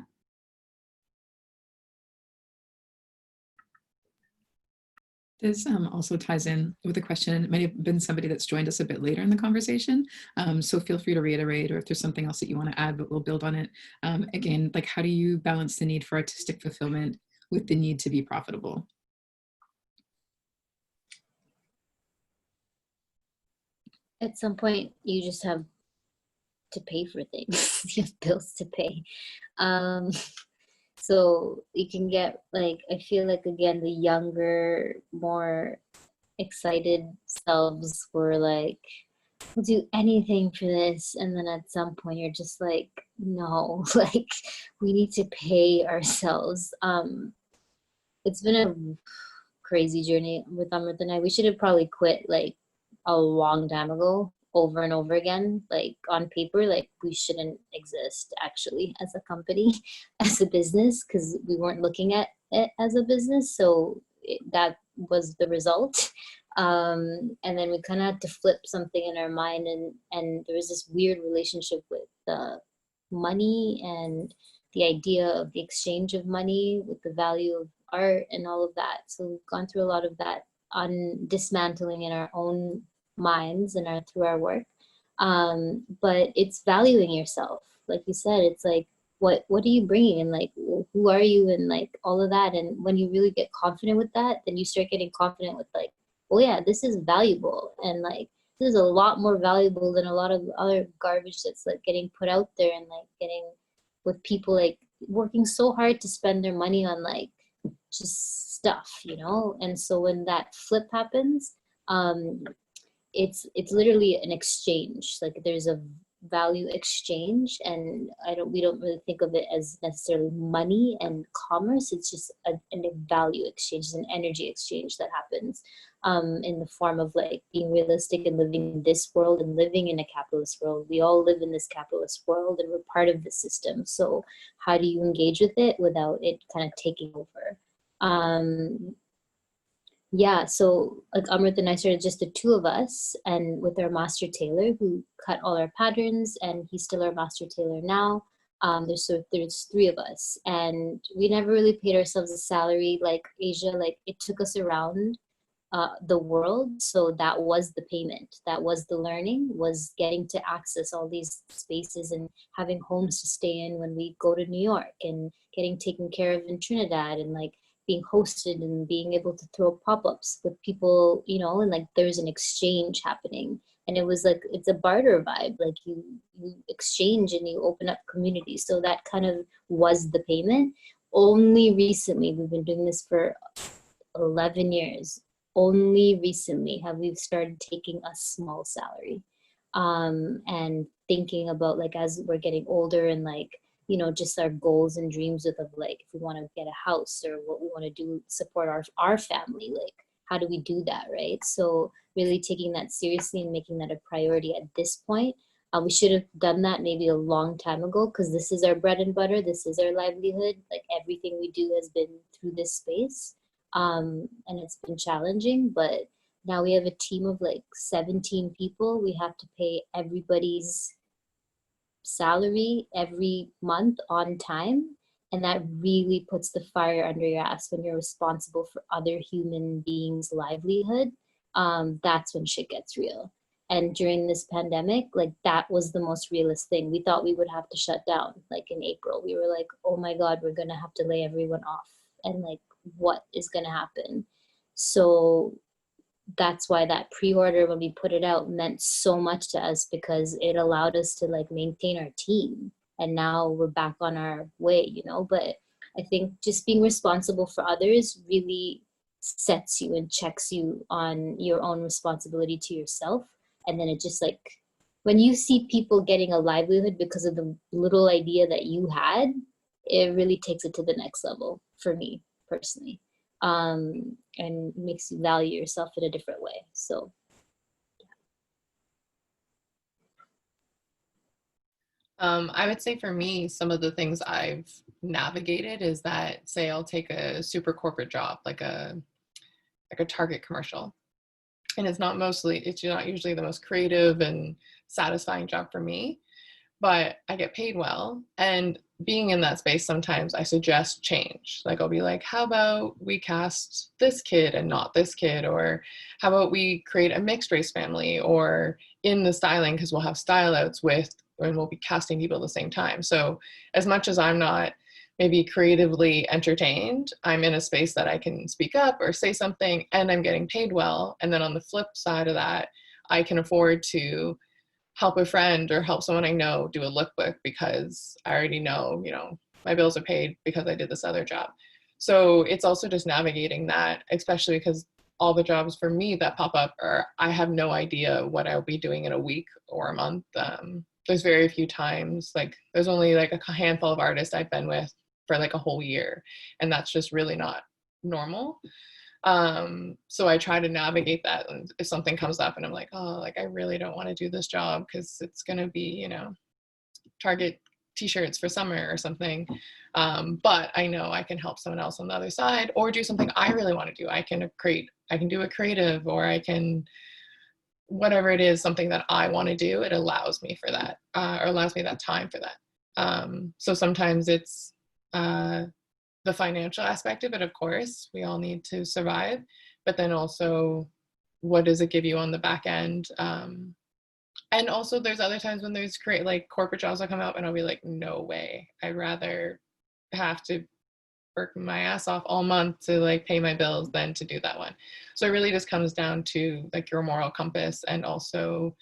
This also ties in with a question. It may have been somebody that's joined us a bit later in the conversation. So feel free to reiterate, or if there's something else that you want to add, but we'll build on it. Again, like, how do you balance the need for artistic fulfillment with the need to be profitable? At some point, you just have to pay for things. You have bills to pay. So you can get, like, I feel like, again, the younger, more excited selves were like, we'll do anything for this. And then at some point you're just like, no, like, we need to pay ourselves. It's been a crazy journey with Amrit and I. We should have probably quit like a long time ago, over and over again. Like, on paper, like, we shouldn't exist actually as a company, as a business, because we weren't looking at it as a business. So that was the result. And then we kind of had to flip something in our mind, and there was this weird relationship with money and the idea of the exchange of money with the value of art and all of that. So we've gone through a lot of that on dismantling in our own minds and through our work. But it's valuing yourself, like you said. It's like, what are you bringing, and like, who are you, and like all of that. And when you really get confident with that, then you start getting confident with like, oh yeah, this is valuable, and like, this is a lot more valuable than a lot of other garbage that's like getting put out there, and like getting with people like working so hard to spend their money on like just stuff, you know. And so when that flip happens, it's literally an exchange. Like, there's a value exchange, and we don't really think of it as necessarily money and commerce. It's just a value exchange, an energy exchange that happens in the form of like being realistic and living in this world and living in a capitalist world. We all live in this capitalist world, and we're part of the system. So how do you engage with it without it kind of taking over? Yeah, so like Amrit and I started just the two of us, and with our master tailor who cut all our patterns, and he's still our master tailor now. There's three of us, and we never really paid ourselves a salary like Asia. Like, it took us around the world, so that was the payment. That was the learning, was getting to access all these spaces and having homes to stay in when we go to New York, and getting taken care of in Trinidad, and like being hosted and being able to throw pop-ups with people, you know. And like, there's an exchange happening, and it was like, it's a barter vibe. Like, you exchange and you open up communities. So that kind of was the payment. only recently, we've been doing this for 11 years, only recently have we started taking a small salary, and thinking about like as we're getting older and like, you know, just our goals and dreams of like if we want to get a house or what we want to do support our family, like how do we do that, right? So really taking that seriously and making that a priority at this point. We should have done that maybe a long time ago, because this is our bread and butter, this is our livelihood, like everything we do has been through this space, and it's been challenging. But now we have a team of like 17 people. We have to pay everybody's salary every month on time, and that really puts the fire under your ass when you're responsible for other human beings' livelihood. That's when shit gets real. And during this pandemic, like that was the most realist thing. We thought we would have to shut down like in April. We were like, oh my God, we're gonna have to lay everyone off, and like what is gonna happen? So that's why that pre-order, when we put it out, meant so much to us, because it allowed us to like maintain our team, and now we're back on our way, you know. But I think just being responsible for others really sets you and checks you on your own responsibility to yourself. And then it just like, when you see people getting a livelihood because of the little idea that you had, it really takes it to the next level for me personally. And makes you value yourself in a different way. So I would say for me, some of the things I've navigated is that, say I'll take a super corporate job, like a Target commercial. And it's not usually the most creative and satisfying job for me, but I get paid well. And being in that space, sometimes I suggest change. Like I'll be like, how about we cast this kid and not this kid? Or how about we create a mixed race family? Or in the styling, because we'll have style outs and we'll be casting people at the same time. So as much as I'm not maybe creatively entertained, I'm in a space that I can speak up or say something, and I'm getting paid well. And then on the flip side of that, I can afford to help a friend or help someone I know do a lookbook, because I already know, you know, my bills are paid because I did this other job. So it's also just navigating that, especially because all the jobs for me that pop up are, I have no idea what I'll be doing in a week or a month. There's very few times, like there's only like a handful of artists I've been with for like a whole year, and that's just really not normal. So I try to navigate that. And if something comes up and I'm like, oh, like I really don't want to do this job because it's going to be, you know, Target t-shirts for summer or something. But I know I can help someone else on the other side, or do something I really want to do. I can do a creative, or I can, whatever it is, something that I want to do, it allows me for that, or allows me that time for that. So sometimes it's, the financial aspect of it, of course, we all need to survive, but then also what does it give you on the back end? And also there's other times when there's like corporate jobs that come up and I'll be like, no way, I'd rather have to work my ass off all month to like pay my bills than to do that one. So it really just comes down to like your moral compass, and also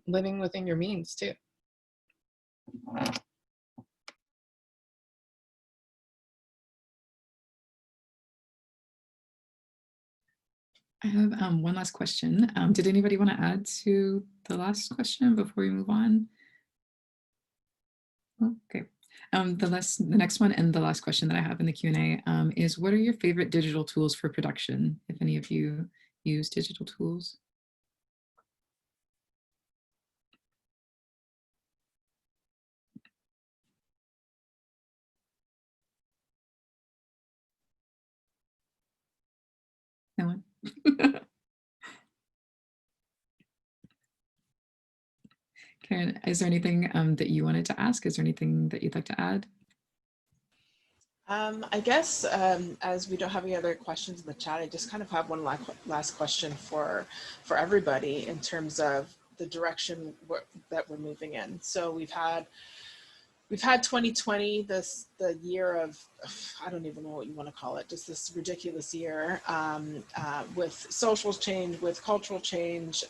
living within your means too. I have one last question. Did anybody want to add to the last question before we move on? Okay. The next one and the last question that I have in the Q&A is, what are your favorite digital tools for production? If any of you use digital tools? No one? Karen, is there anything that you wanted to ask? Is there anything that you'd like to add? I guess as we don't have any other questions in the chat, I just kind of have one last question for everybody in terms of the direction that we're moving in. So we've had 2020, the year of, I don't even know what you want to call it, just this ridiculous year with social change, with cultural change.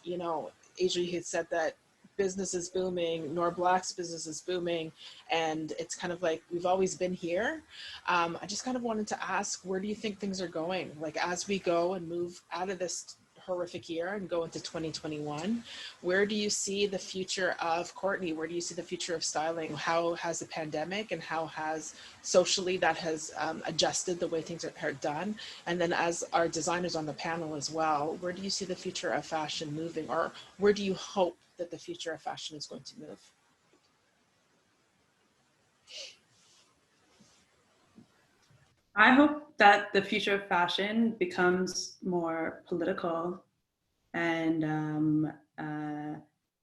You know, Asia had said that business is booming, NorBlack's business is booming, and it's kind of like we've always been here. I just kind of wanted to ask, where do you think things are going? Like as we go and move out of this horrific year and go into 2021, where do you see the future of Courtney? Where do you see the future of styling? How has the pandemic and how has socially that has adjusted the way things are done? And then as our designers on the panel as well, where do you see the future of fashion moving, or where do you hope that the future of fashion is going to move? I hope that the future of fashion becomes more political and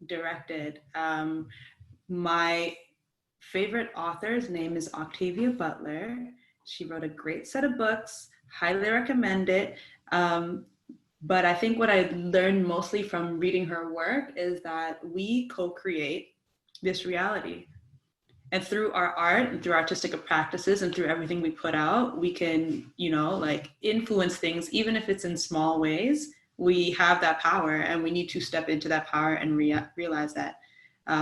directed. My favorite author's name is Octavia Butler. She wrote a great set of books, highly recommend it. But I think what I learned mostly from reading her work is that we co-create this reality. And through our art and through artistic practices and through everything we put out, we can, you know, like influence things, even if it's in small ways. We have that power and we need to step into that power and realize that.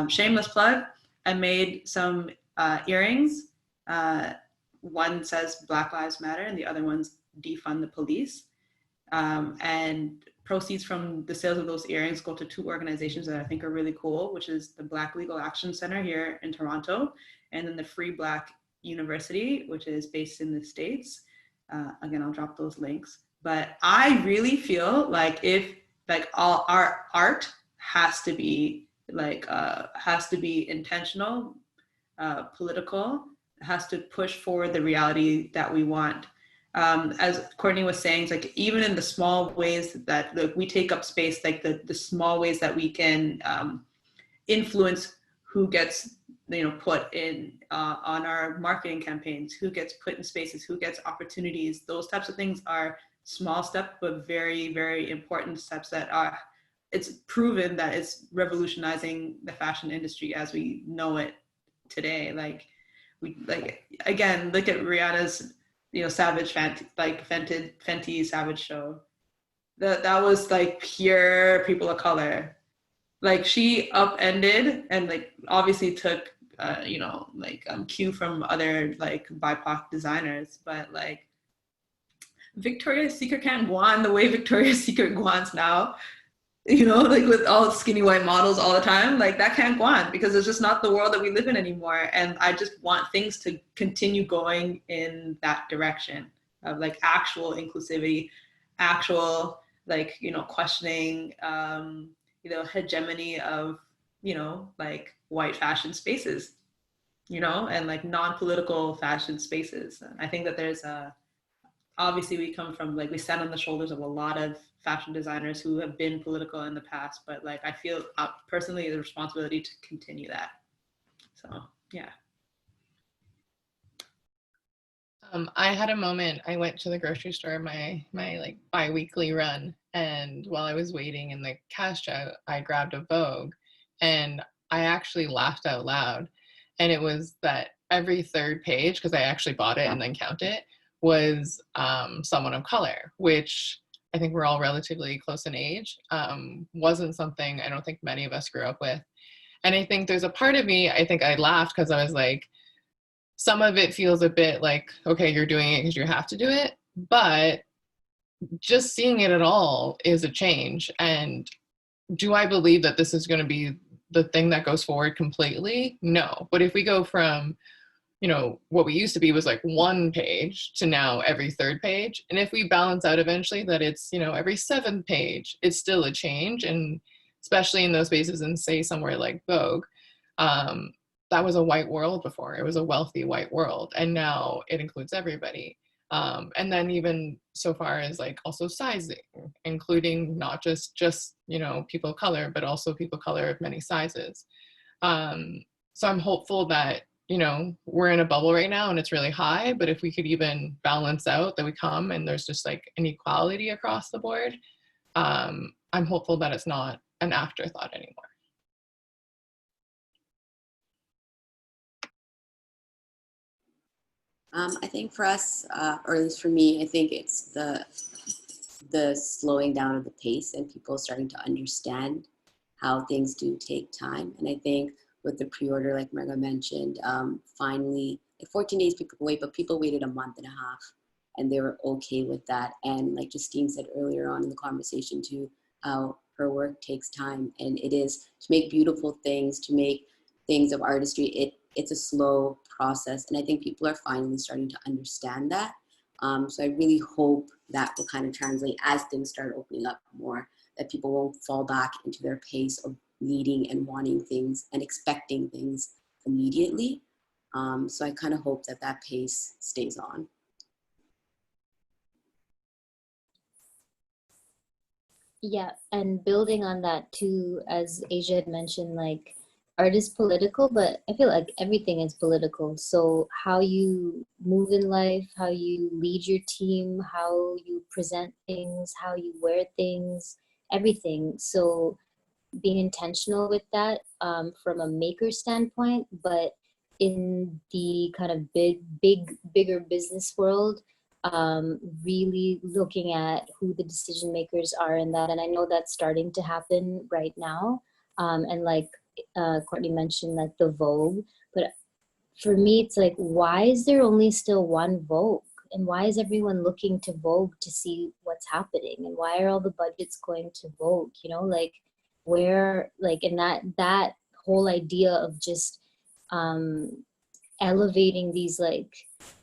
Shameless plug, I made some earrings. One says Black Lives Matter and the other one's defund the police. And proceeds from the sales of those earrings go to two organizations that I think are really cool, which is the Black Legal Action Center here in Toronto, and then the Free Black University, which is based in the States. Again, I'll drop those links. But I really feel like if like all our art has to be intentional, political, has to push forward the reality that we want. As Courtney was saying, it's like even in the small ways that we take up space, like the small ways that we can influence who gets put in on our marketing campaigns, who gets put in spaces, who gets opportunities. Those types of things are small steps, but very, very important steps that are. It's proven that it's revolutionizing the fashion industry as we know it today. Again, look at Rihanna's Savage Fenty Savage show. That was like pure people of color. Like she upended and like obviously took cue from other like BIPOC designers, but like Victoria's Secret can't go on the way Victoria's Secret go on now. Like with all skinny white models all the time, like that can't go on because it's just not the world that we live in anymore. And I just want things to continue going in that direction of like actual inclusivity, actual like, questioning, hegemony of, like white fashion spaces, and like non-political fashion spaces. I think that there's obviously we come from we stand on the shoulders of a lot of fashion designers who have been political in the past, but like I feel personally the responsibility to continue that. So yeah. I had a moment. I went to the grocery store, my like bi-weekly run, and while I was waiting in the cash out, I grabbed a Vogue, and I actually laughed out loud. And it was that every third page, because I actually bought it and then count it, was someone of color, which I think we're all relatively close in age, wasn't something I don't think many of us grew up with. And I think there's a part of me, I think I laughed because I was like, some of it feels a bit like, okay, you're doing it because you have to do it, but just seeing it at all is a change. And do I believe that this is going to be the thing that goes forward completely? No. But if we go from what we used to be was like one page to now every third page. And if we balance out eventually that it's, every seventh page, it's still a change. And especially in those spaces and say somewhere like Vogue, that was a white world before. It was a wealthy white world. And now it includes everybody. And then even so far as like also sizing, including not just people of color, but also people of color of many sizes. So I'm hopeful that we're in a bubble right now and it's really high, but if we could even balance out that we come and there's just like inequality across the board, I'm hopeful that it's not an afterthought anymore. I think for us, or at least for me, I think it's the slowing down of the pace and people starting to understand how things do take time. And I think with the pre-order, like Mriga mentioned, finally, like 14 days people can wait, but people waited a month and a half and they were okay with that. And like Justine said earlier on in the conversation too, how her work takes time, and it is to make beautiful things, to make things of artistry. It's a slow process, and I think people are finally starting to understand that. So I really hope that will kind of translate as things start opening up more, that people won't fall back into their pace of needing and wanting things and expecting things immediately. So I kind of hope that that pace stays on. Yeah, and building on that too, as Asia had mentioned, like art is political, but I feel like everything is political. So how you move in life, how you lead your team, how you present things, how you wear things, everything. So being intentional with that from a maker standpoint, but in the kind of bigger business world, really looking at who the decision makers are in that. And I know that's starting to happen right now. And like Courtney mentioned, like the Vogue, but for me, it's like, why is there only still one Vogue? And why is everyone looking to Vogue to see what's happening? And why are all the budgets going to Vogue? You know, like where, like, and that whole idea of just elevating these like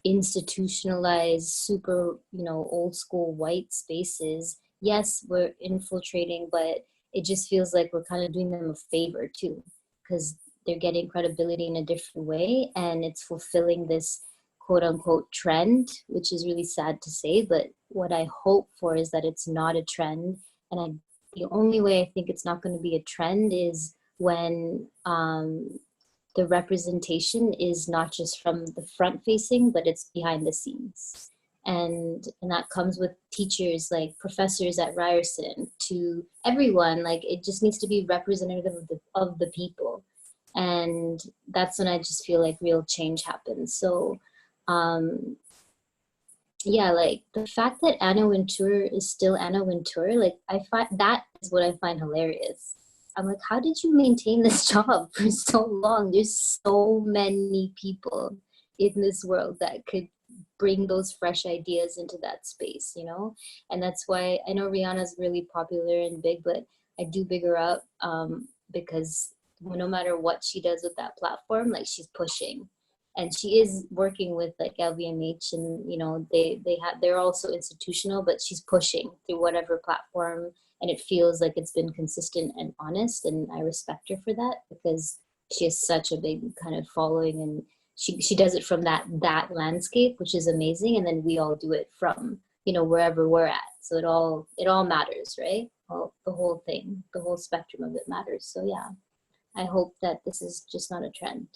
institutionalized, super, you know, old school white spaces. Yes, we're infiltrating, but it just feels like we're kind of doing them a favor too, because they're getting credibility in a different way, and it's fulfilling this quote unquote trend, which is really sad to say, but what I hope for is that it's not a trend. And the only way I think it's not going to be a trend is when the representation is not just from the front facing, but it's behind the scenes. And that comes with teachers, like professors at Ryerson, to everyone. Like it just needs to be representative of the people. And that's when I just feel like real change happens. So yeah, like the fact that Anna Wintour is still Anna Wintour, like I find that is what I find hilarious. I'm like, how did you maintain this job for so long? There's so many people in this world that could bring those fresh ideas into that space, you know? And that's why I know Rihanna's really popular and big, but I do big her up because no matter what she does with that platform, like she's pushing. And she is working with like LVMH, and you know they're also institutional, but she's pushing through whatever platform, and it feels like it's been consistent and honest, and I respect her for that because she has such a big kind of following, and she does it from that landscape, which is amazing, and then we all do it from, you know, wherever we're at. So it all matters, right? The whole thing, the whole spectrum of it matters. So yeah, I hope that this is just not a trend.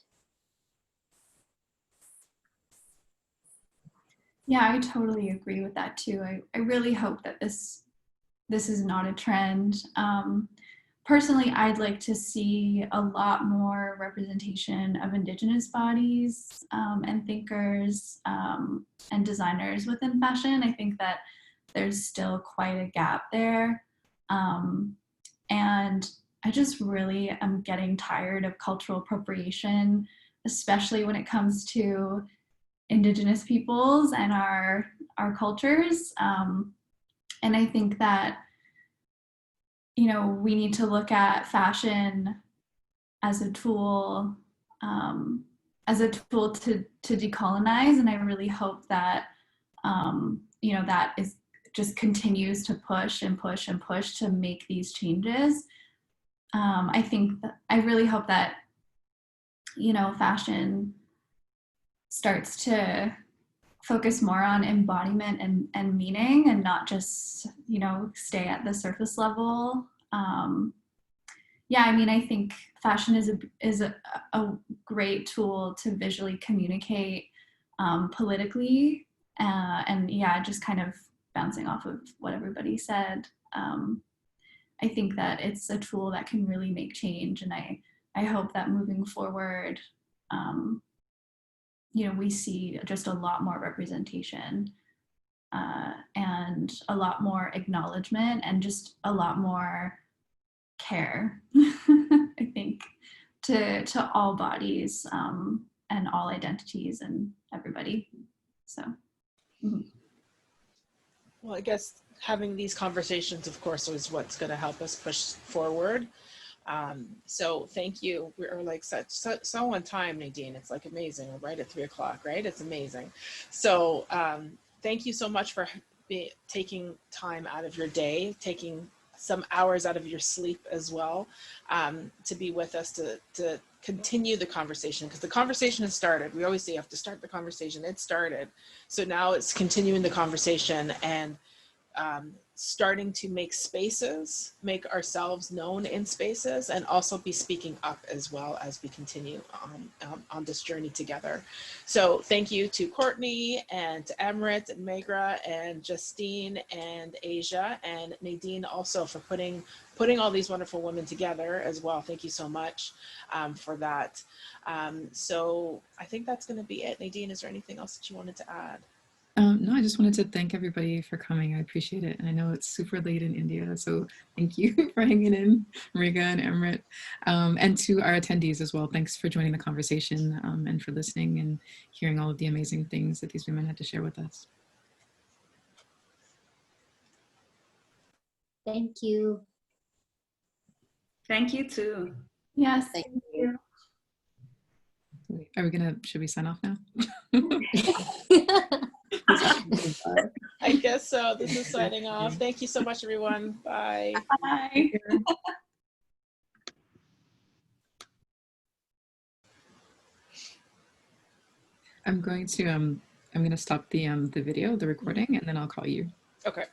Yeah, I totally agree with that too. I really hope that this is not a trend. Personally, I'd like to see a lot more representation of Indigenous bodies and thinkers and designers within fashion. I think that there's still quite a gap there. And I just really am getting tired of cultural appropriation, especially when it comes to Indigenous peoples and our cultures. And I think that, you know, we need to look at fashion as a tool to decolonize. And I really hope that, you know, that is just continues to push and push and push to make these changes. I really hope that, you know, fashion starts to focus more on embodiment and meaning, and not just, you know, stay at the surface level. Yeah, I mean, I think fashion is a great tool to visually communicate politically, and yeah, just kind of bouncing off of what everybody said. I think that it's a tool that can really make change, and I hope that moving forward, you know, we see just a lot more representation and a lot more acknowledgement, and just a lot more care, I think, to all bodies and all identities and everybody. So. Well, I guess having these conversations, of course, is what's going to help us push forward. So thank you. We're like so on time, Nadine. It's like amazing. We're right at 3 o'clock, right? It's amazing. So thank you so much for taking time out of your day, taking some hours out of your sleep as well, to be with us to continue the conversation, because the conversation has started. We always say you have to start the conversation. It started. So now it's continuing the conversation and starting to make spaces, make ourselves known in spaces, and also be speaking up as well as we continue on this journey together. So thank you to Courtney and to Amrit and Mriga and Justine and Asia and Nadine also for putting all these wonderful women together as well. Thank you so much for that. So I think that's going to be it. Nadine, is there anything else that you wanted to add? No, I just wanted to thank everybody for coming. I appreciate it. And I know it's super late in India, so thank you for hanging in, Mriga and Amrit. And to our attendees as well, thanks for joining the conversation and for listening and hearing all of the amazing things that these women had to share with us. Thank you. Thank you too. Yes. Thank Thank you. Should we sign off now? I guess so. This is signing off. Thank you so much, everyone. Bye. Bye. I'm going to stop the video, the recording, and then I'll call you. Okay.